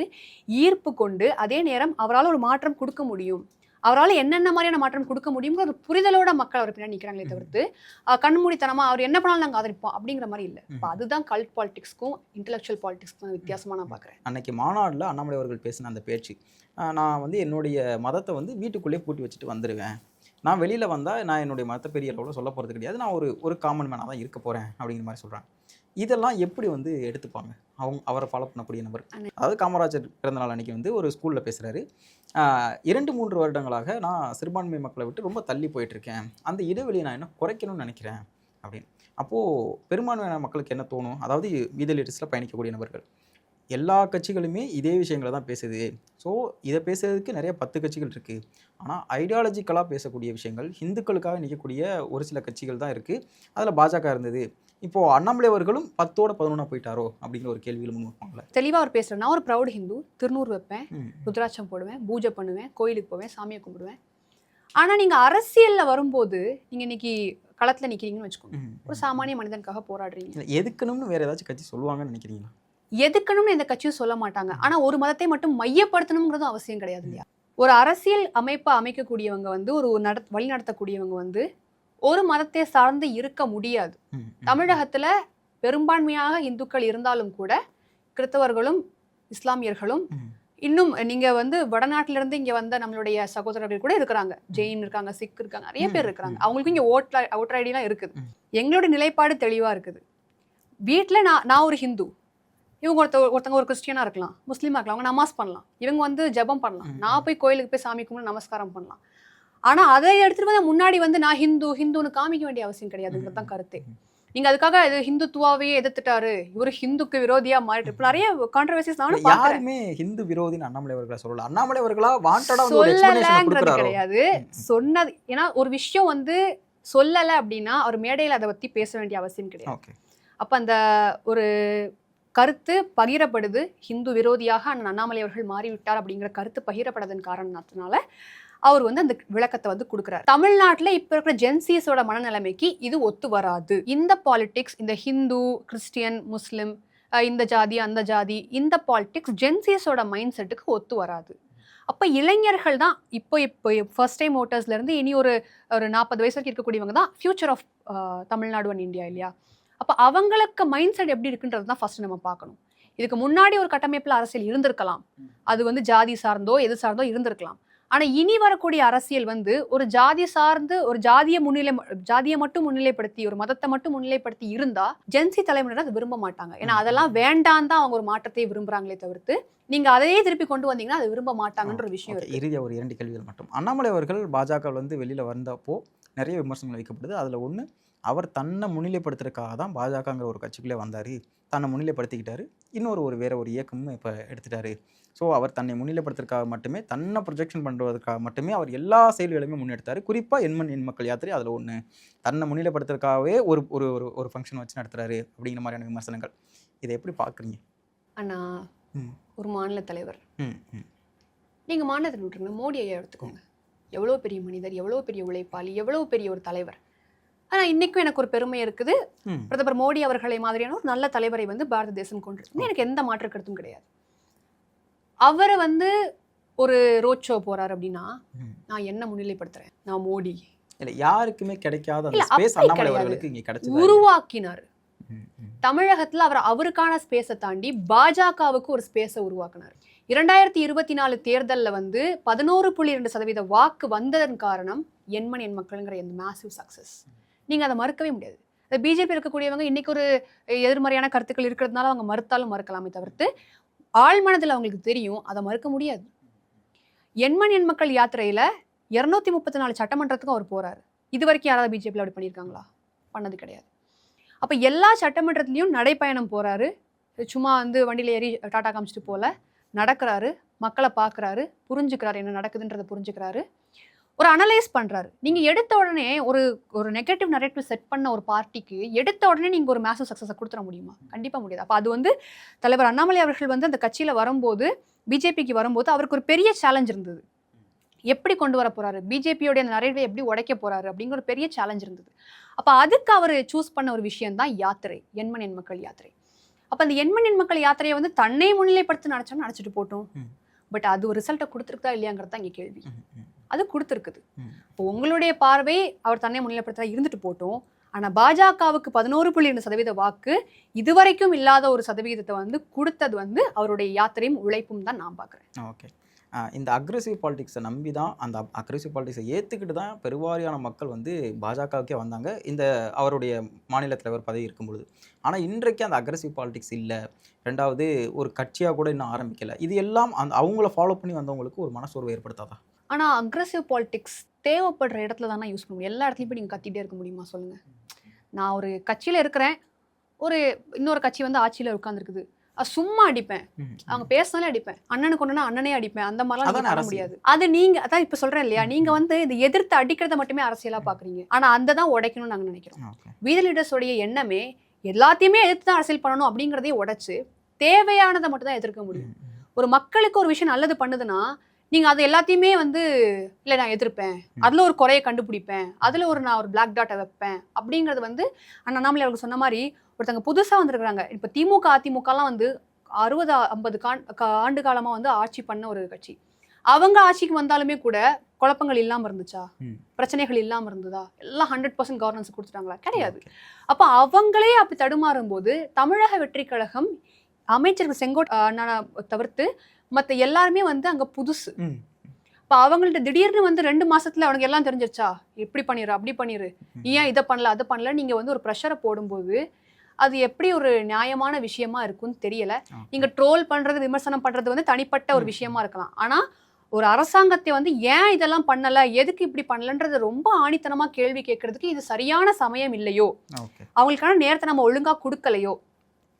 ஈர்ப்பு கொண்டு, அதே நேரம் அவரால் ஒரு மாற்றம் கொடுக்க முடியும், அவரால் என்னென்ன மாதிரியான மாற்றம் கொடுக்க முடியுங்கிற ஒரு புரிதலோட மக்கள் அவர் பின்னாடி நிற்கிறாங்களே தவிர்த்து கண்மூடித்தனமாக அவர் என்ன பண்ணாலும் நாங்கள் ஆதரிப்போம் அப்படிங்கிற மாதிரி இல்லை. இப்போ அதுதான் கல்ட் பாலிடிக்ஸ்க்கும் இன்டெலெக்சுவல் பாலிடிக்ஸ்க்கும் வித்தியாசமாக நான் பார்க்குறேன். அன்னைக்கு மாநாட்டில் அண்ணாமலை அவர்கள் பேசின அந்த பேச்சு, நான் வந்து என்னுடைய மதத்தை வந்து வீட்டுக்குள்ளேயே பூட்டி வச்சுட்டு வந்துடுவேன், நான் வெளியில் வந்தால் நான் என்னுடைய மதத்தை பெரிய அளவில் சொல்ல போகிறது கிடையாது, நான் ஒரு காமன் மேனாக தான் இருக்க போகிறேன் அப்படிங்கிற மாதிரி சொல்கிறாங்க. இதெல்லாம் எப்படி வந்து எடுத்துப்பாங்க அவரை ஃபாலோ பண்ணக்கூடிய நபர்? அதாவது காமராஜர் பிறந்தநாள் அன்றைக்கி வந்து ஒரு ஸ்கூலில் பேசுகிறாரு, 2-3 வருடங்களாக நான் சிறுபான்மை மக்களை விட்டு ரொம்ப தள்ளி போயிட்டுருக்கேன், அந்த இடைவெளியை நான் என்ன குறைக்கணும்னு நினைக்கிறேன் அப்படின்னு. அப்போது பெரும்பான்மையான மக்களுக்கு என்ன தோணும்? அதாவது வீத லீடர்ஸில் பயணிக்கக்கூடிய நபர்கள் எல்லா கட்சிகளுமே இதே விஷயங்களை தான் பேசுது. ஸோ இதை பேசுறதுக்கு நிறைய 10 கட்சிகள் இருக்குது. ஆனால் ஐடியாலஜிக்கலாக பேசக்கூடிய விஷயங்கள் ஹிந்துக்களுக்காக நிற்கக்கூடிய ஒரு சில கட்சிகள் தான் இருக்குது. அதில் பாஜக இருந்தது. இப்போது அண்ணாமலை அவர்களும் 10ஓட 11 போயிட்டாரோ அப்படிங்கிற ஒரு கேள்வியில் முன் வைப்பாங்களே. தெளிவாக அவர் பேசுகிறேன். நான் ஒரு ப்ரௌட் ஹிந்து, திருநூறு வைப்பேன், ருத்ராட்சம் போடுவேன், பூஜை பண்ணுவேன், கோயிலுக்கு போவேன், சாமியை கும்பிடுவேன். ஆனால் நீங்கள் அரசியலில் வரும்போது நீங்கள் இன்னைக்கு களத்தில் நிற்கிறீங்கன்னு வச்சுக்கோங்க, ஒரு சாமானிய மனிதனுக்காக போராடுறீங்க. எதுக்கணும்னு வேறு ஏதாச்சும் கட்சி சொல்லுவாங்கன்னு நினைக்கிறீங்களா? எதுக்கணும்னு எந்த கட்சியும் சொல்ல மாட்டாங்க. ஆனால் ஒரு மதத்தை மட்டும் மையப்படுத்தணுங்கிறதும் அவசியம் கிடையாது இல்லையா? ஒரு அரசியல் அமைப்பை அமைக்கக்கூடியவங்க வந்து ஒரு வழி நடத்தக்கூடியவங்க வந்து ஒரு மதத்தை சார்ந்து இருக்க முடியாது. தமிழகத்துல பெரும்பான்மையாக இந்துக்கள் இருந்தாலும் கூட கிறிஸ்தவர்களும் இஸ்லாமியர்களும் இன்னும் நீங்க வந்து வடநாட்டில இருந்து இங்க வந்த நம்மளுடைய சகோதரர்கள் கூட இருக்கிறாங்க. ஜெயின் இருக்காங்க, சிக் இருக்காங்க, நிறைய பேர் இருக்காங்க. அவங்களுக்கு இங்க ஓட்டர் ஐடி எல்லாம் இருக்குது. எங்களோட நிலைப்பாடு தெளிவா இருக்குது. வீட்டுல நான் ஒரு ஹிந்து, இவங்க ஒருத்தவங்க ஒரு கிறிஸ்டியனா இருக்கலாம், முஸ்லீமா இருக்கலாம், அவங்க நமாஸ் பண்ணலாம், இவங்க வந்து ஜபம் பண்ணலாம், நான் போய் கோயிலுக்கு போய் சாமி கும்பிட்டு நமஸ்காரம் பண்ணலாம். ஆனா அதை எடுத்துட்டு வந்து முன்னாடி வந்து நான் ஹிந்துன்னு காமிக்க வேண்டிய அவசியம் கிடையாதுங்கிறது தான் கருத்தே. நீங்க அதுக்காக இது ஹிந்துத்துவாவே எதிர்த்துட்டாரு, இவரு ஹிந்துக்கு விரோதியா மாறிட்டு இப்ப நிறைய கான்ட்ரோவர்சிஸ் நானும் பாக்குறேன். யாருமே ஹிந்து விரோதின்னு அண்ணாமலை அவர்களா சொல்லல. அண்ணாமலை அவர்களா வாண்டடா சொல்லலங்கிறது கிடையாது, சொன்னது. ஏன்னா ஒரு விஷயம் வந்து சொல்லல அப்படின்னா அவர் மேடையில அதை பத்தி பேச வேண்டிய அவசியம் கிடையாது. அப்ப அந்த ஒரு கருத்து பகிரப்படுது, ஹிந்து விரோதியாக அண்ணாமலை அவர்கள் மாறிவிட்டார் அப்படிங்கிற கருத்து பகிரப்படதன் காரணத்தினால அவர் வந்து அந்த விளக்கத்தை வந்து கொடுக்குறாரு. தமிழ்நாட்டில் இப்போ இருக்கிற ஜென்சிஸோட மனநிலைமைக்கு இது ஒத்து வராது. இந்த பாலிடிக்ஸ், இந்த ஹிந்து, கிறிஸ்டியன், முஸ்லிம், இந்த ஜாதி அந்த ஜாதி, இந்த பாலிடிக்ஸ் ஜென்சிஸோட மைண்ட் செட்டுக்கு ஒத்து வராது. அப்போ இளைஞர்கள் தான் இப்போ ஃபர்ஸ்ட் டைம் ஓட்டர்ஸ்லேருந்து இனி ஒரு 40 வயசு வரைக்கும் இருக்கக்கூடியவங்க தான் future of Tamil Nadu and India இல்லையா? அப்போ அவங்களுக்கு மைண்ட் செட் எப்படி இருக்குன்றது தான் ஃபர்ஸ்ட் நம்ம பார்க்கணும். இதுக்கு முன்னாடி ஒரு கட்டமைப்பில் அரசியல் இருந்திருக்கலாம், அது வந்து ஜாதி சார்ந்தோ எது சார்ந்தோ இருந்திருக்கலாம். ஆனா இனி வரக்கூடிய அரசியல் வந்து ஒரு ஜாதி சார்ந்து ஒரு ஜாதியை மட்டும் முன்னிலைப்படுத்தி ஒரு மதத்தை மட்டும் முன்னிலைப்படுத்தி இருந்தா ஜென்சி தலைமுறையினர் அது விரும்ப மாட்டாங்க. ஏன்னா அதெல்லாம் வேண்டாம் தான் அவங்க ஒரு மாற்றத்தை விரும்புறாங்களே தவிர்த்து நீங்க அதையே திருப்பி கொண்டு வந்தீங்கன்னா அது விரும்ப மாட்டாங்கன்ற ஒரு விஷயம் இருக்கு. இறுதியா ஒரு 2 கேள்விகள் மட்டும். அண்ணாமலை அவர்கள் பாஜக வந்து வெளியில வந்தப்போ நிறைய விமர்சனங்கள் வைக்கப்படுது. அதுல ஒண்ணு, அவர் தன்னை முன்னிலைப்படுத்துறதுக்காக தான் பாஜகங்கிற ஒரு கட்சிக்குள்ளே வந்தார், தன்னை முன்னிலைப்படுத்திக்கிட்டாரு. இன்னொரு வேற ஒரு இயக்கமும் இப்போ எடுத்துட்டாரு. ஸோ அவர் தன்னை முன்னிலைப்படுத்துறதுக்காக மட்டுமே, தன்னை ப்ரொஜெக்ஷன் பண்ணுறதுக்காக மட்டுமே அவர் எல்லா செயல்களையுமே முன்னெடுத்தார். குறிப்பாக எண் மக்கள் யாத்திரை அதில் ஒன்று. தன்னை முன்னிலைப்படுத்துறதுக்காகவே ஒரு ஒரு ஒரு ஃபங்க்ஷன் வச்சு நடத்துகிறாரு அப்படிங்கிற மாதிரியான விமர்சனங்கள். இதை எப்படி பார்க்குறீங்க? அண்ணா ஒரு மாநில தலைவர், நீங்கள் மாநிலத்தில் விட்டுருங்க, மோடி ஐயா எடுத்துக்கோங்க. எவ்வளோ பெரிய மனிதர், எவ்வளோ பெரிய உழைப்பாளி, எவ்வளோ பெரிய ஒரு தலைவர். ஆனால் இன்றைக்கும் எனக்கு ஒரு பெருமை இருக்குது, பிரதமர் மோடி அவர்களை மாதிரியான ஒரு நல்ல தலைவரை வந்து பாரத தேசம் கொண்டிருக்கு. எனக்கு எந்த மாற்று கருத்தும் கிடையாது. அவரை வந்து ஒரு ரோட் ஷோ போறாரு அப்படின்னா நான் என்ன முன்னிலைப்படுத்துறேன்? நான் மோடி இல்ல, யாருக்குமே கிடைக்காத அந்த ஸ்பேஸ் அண்ணாமலை அவர்களுக்கு இங்க கிடைச்சது, உருவாக்கினார். தமிழகத்துல அவருக்கான ஸ்பேஸை தாண்டி பாஜகவுக்கு ஒரு ஸ்பேஸை உருவாக்கினார். 2024 தேர்தலில் வந்து 11.2% வாக்கு வந்ததன் காரணம் எண்மண் எண் மக்கள்ங்கிற இந்த மேசிவ் சக்சஸ். நீங்க அதை மறுக்கவே முடியாது. பிஜேபி இருக்கக்கூடியவங்க இன்னைக்கு ஒரு எதிர்மறையான கருத்துக்கள் இருக்கிறதுனால அவங்க மறுத்தாலும் மறுக்கலாமே தவிர்த்து ஆழ்மனதில் அவங்களுக்கு தெரியும், அதை மறுக்க முடியாது. எண்மண் எண் மக்கள் யாத்திரையில 234 சட்டமன்றத்துக்கும் அவர் போறாரு. இது வரைக்கும் யாராவது பிஜேபியில் அப்படி பண்ணியிருக்காங்களா? பண்ணது கிடையாது. அப்போ எல்லா சட்டமன்றத்துலேயும் நடைப்பயணம் போறாரு. சும்மா வந்து வண்டியில் ஏறி டாட்டா காமிச்சிட்டு போல, நடக்கிறாரு, மக்களை பார்க்குறாரு, புரிஞ்சுக்கிறாரு, என்ன நடக்குதுன்றதை புரிஞ்சுக்கிறாரு, ஒரு அனலைஸ் பண்ணுறாரு. நீங்கள் எடுத்த உடனே ஒரு நெகட்டிவ் நரேட்டிவ் செட் பண்ண ஒரு பார்ட்டிக்கு எடுத்த உடனே நீங்கள் ஒரு மேசிவ் சக்ஸஸை கொடுத்துட முடியுமா? கண்டிப்பாக முடியாது. அப்போ அது வந்து தலைவர் அண்ணாமலை அவர்கள் வந்து அந்த கட்சியில் வரும்போது, பிஜேபிக்கு வரும்போது அவருக்கு ஒரு பெரிய சேலஞ்ச் இருந்தது. எப்படி கொண்டு வர போகிறாரு, பிஜேபியோடைய அந்த நரேட்டிவை எப்படி உடைக்க போகிறாரு அப்படிங்கிற ஒரு பெரிய சேலஞ்ச் இருந்தது. அப்போ அதுக்கு அவர் சூஸ் பண்ண ஒரு விஷயம் தான் யாத்திரை, எண்மண் எண் மக்கள் யாத்திரை. அப்போ அந்த எண்மண் எண் மக்கள் யாத்திரையை வந்து தன்னை முன்னிலைப்படுத்தி நினச்சோம்னு நினச்சிட்டு போட்டோம். பட் அது ஒரு ரிசல்ட்டை கொடுத்துருக்குதா இல்லையாங்கிறது தான் இங்கே கேள்வி. அது கொடுத்துருக்குது. இப்போ உங்களுடைய பார்வை அவர் தன்னை முன்னிலைப்படுத்த இருந்துட்டு போட்டோம். ஆனால் பாஜகவுக்கு 11.2% வாக்கு இதுவரைக்கும் இல்லாத ஒரு சதவீதத்தை வந்து கொடுத்தது வந்து அவருடைய யாத்திரையும் உழைப்பும் தான் நான் பார்க்குறேன். ஓகே, இந்த அக்ரெசிவ் பாலிடிக்ஸை நம்பி தான், அந்த அக்ரெசிவ் பாலிடிக்ஸை ஏற்றுக்கிட்டு தான் பெருவாரியான மக்கள் வந்து பாஜகவுக்கே வந்தாங்க இந்த அவருடைய மாநில தலைவர் பதவி இருக்கும்பொழுது. ஆனால் இன்றைக்கு அந்த அக்ரெசிவ் பாலிடிக்ஸ் இல்லை, ரெண்டாவது ஒரு கட்சியாக கூட இன்னும் ஆரம்பிக்கலை. இது எல்லாம் அவங்கள ஃபாலோ பண்ணி வந்தவங்களுக்கு ஒரு மனசோர்வு ஏற்படுத்தாதா? ஆனால் அக்ரெசிவ் பாலிடிக்ஸ் தேவைப்படுற இடத்துல தானே யூஸ் பண்ண முடியும். எல்லா இடத்துலையும் போய் நீங்கள் கத்திகிட்டே இருக்க முடியுமா சொல்லுங்கள்? நான் ஒரு கட்சியில் இருக்கிறேன், இன்னொரு கட்சி வந்து ஆட்சியில் உட்காந்துருக்குது, சும்மா அடிப்பேன், அவங்க பேசினாலே அடிப்பேன், அண்ணனுக்கு ஒண்ணுனா அண்ணனே அடிப்பேன், அந்த மாதிரிலாம் அதானே பண்ண அரசியல். முடியாது. அது நீங்க அதான் இப்ப சொல்றேன் இல்லையா, நீங்க வந்து இந்த எதிர்த்து அடிக்கிறத மட்டுமே அரசியலா பாக்குறீங்க. ஆனா அந்த தான் உடைக்கணும்னு நாங்க நினைக்கிறோம். ஓகே. வீத லீடர்ஸோடைய எண்ணமே எல்லாத்தையுமே எதிர்த்து தான் அரசியல் பண்ணணும் அப்படிங்கிறதையும் உடைச்சு தேவையானதை மட்டும் தான் எதிர்க்க முடியும். ஒரு மக்களுக்கு ஒரு விஷயம் நல்லது பண்ணுதுன்னா நீங்க அது எல்லாத்தையுமே வந்து இல்லை நான் எதிர்ப்பேன், அதுல ஒரு குறைய கண்டுபிடிப்பேன், அதுல நான் ஒரு பிளாக் டாட்டை வைப்பேன் அப்படிங்கிறது வந்து அண்ணாமலை அவர்கள் சொன்ன மாதிரி ஒருத்தங்க புதுசா வந்திருக்கிறாங்க. இப்ப திமுக அதிமுகலாம் வந்து 60-50 ஆண்டு காலமா வந்து ஆட்சி பண்ண ஒரு கட்சி. அவங்க ஆட்சிக்கு வந்தாலுமே கூட குழப்பங்கள் இல்லாம இருந்துச்சா, பிரச்சனைகள் இல்லாம இருந்ததா, எல்லாம் 100% கவர்னன்ஸ் கொடுத்துட்டாங்களா? கிடையாது. அப்ப அவங்களே அப்படி தடுமாறும் போது தமிழக வெற்றி கழகம் அமைச்சர்கள் அண்ணா தவிர்த்து மத்த எல்லாருமே வந்து அங்க புதுசு. இப்ப அவங்கள்ட்ட திடீர்னு வந்து 2 மாசத்துல அவனுக்கு எல்லாம் தெரிஞ்சிருச்சா, இப்படி பண்ணிரு அப்படி பண்ணிரு, ஏன் இதை பண்ணல அதை பண்ணல, நீங்க வந்து ஒரு ப்ரெஷரை போடும்போது அது எப்படி ஒரு நியாயமான விஷயமா இருக்கும்னு தெரியல. நீங்க ட்ரோல் பண்றது விமர்சனம் பண்றது வந்து தனிப்பட்ட ஒரு விஷயமா இருக்கலாம். ஆனா ஒரு அரசாங்கத்தை வந்து ஏன் இதெல்லாம் பண்ணல, எதுக்கு இப்படி பண்ணலன்றது ரொம்ப ஆணித்தனமா கேள்வி கேட்கறதுக்கு இது சரியான சமயம் இல்லையோ, அவங்களுக்கான நேரத்தை நம்ம ஒழுங்கா கொடுக்கலையோ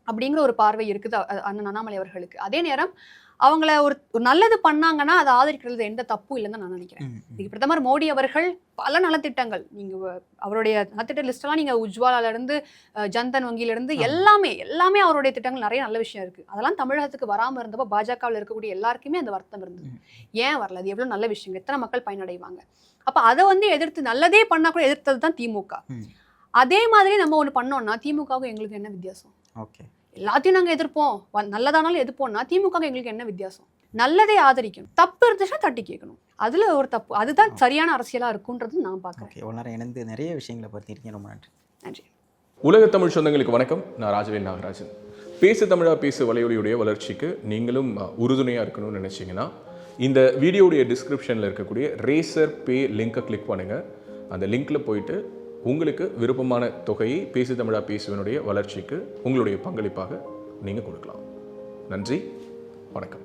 அப்படிங்கிற ஒரு பார்வை இருக்குது அண்ணன் அண்ணாமலை அவர்களுக்கு. அதே நேரம் அவங்கள ஒரு நல்லது பண்ணாங்கன்னா அதை ஆதரிக்கிறது எந்த தப்பும் இல்லைன்னு நான் நினைக்கிறேன். பிரதமர் மோடி அவர்கள் பல நலத்திட்டங்கள், நீங்க அவருடைய நலத்திட்ட லிஸ்ட் எல்லாம் நீங்க உஜ்வாலால இருந்து ஜன்தன் வங்கியில இருந்து எல்லாமே அவருடைய திட்டங்கள் நிறைய நல்ல விஷயம் இருக்கு. அதெல்லாம் தமிழகத்துக்கு வராம இருந்தப்போ பாஜகவில் இருக்கக்கூடிய எல்லாருக்குமே அந்த வருத்தம் இருந்தது. ஏன் வரல, அது எவ்வளவு நல்ல விஷயம், எத்தனை மக்கள் பயனடைவாங்க. அப்ப அதை வந்து எதிர்த்து நல்லதே பண்ணா கூட எதிர்த்தது தான் திமுக. அதே மாதிரி நம்ம ஒண்ணு பண்ணோம்னா திமுகவும் எங்களுக்கு என்ன வித்தியாசம்? எல்லாத்தையும் நாங்க எதிர்ப்போம், நல்லதானாலும் எதிர்ப்போம்னா திமுக எங்களுக்கு என்ன வித்தியாசம்? நல்லதை ஆதரிக்கணும், தப்பு இருந்துச்சுன்னா தட்டி கேட்கணும், அதுல ஒரு தப்பு, அதுதான் சரியான அரசியலா இருக்குன்றது நான் பார்க்கிறேன். இணைந்து நிறைய விஷயங்களை பத்திருக்கீங்க, ரொம்ப நன்றி. நன்றி. உலக தமிழ் சொந்தங்களுக்கு வணக்கம். நான் ராஜவேல் நாகராஜன். பேசு தமிழா பேசு வலையொலியுடைய வளர்ச்சிக்கு நீங்களும் உறுதுணையாக இருக்கணும்னு நினச்சிங்கன்னா இந்த வீடியோடைய டிஸ்கிரிப்ஷனில் இருக்கக்கூடிய ரேசர் பே லிங்கை கிளிக் பண்ணுங்கள். அந்த லிங்க்கில் போயிட்டு உங்களுக்கு விருப்பமான தொகையை பேசு தமிழா பேசுவனுடைய வளர்ச்சிக்கு உங்களுடைய பங்களிப்பாக நீங்கள் கொடுக்கலாம். நன்றி, வணக்கம்.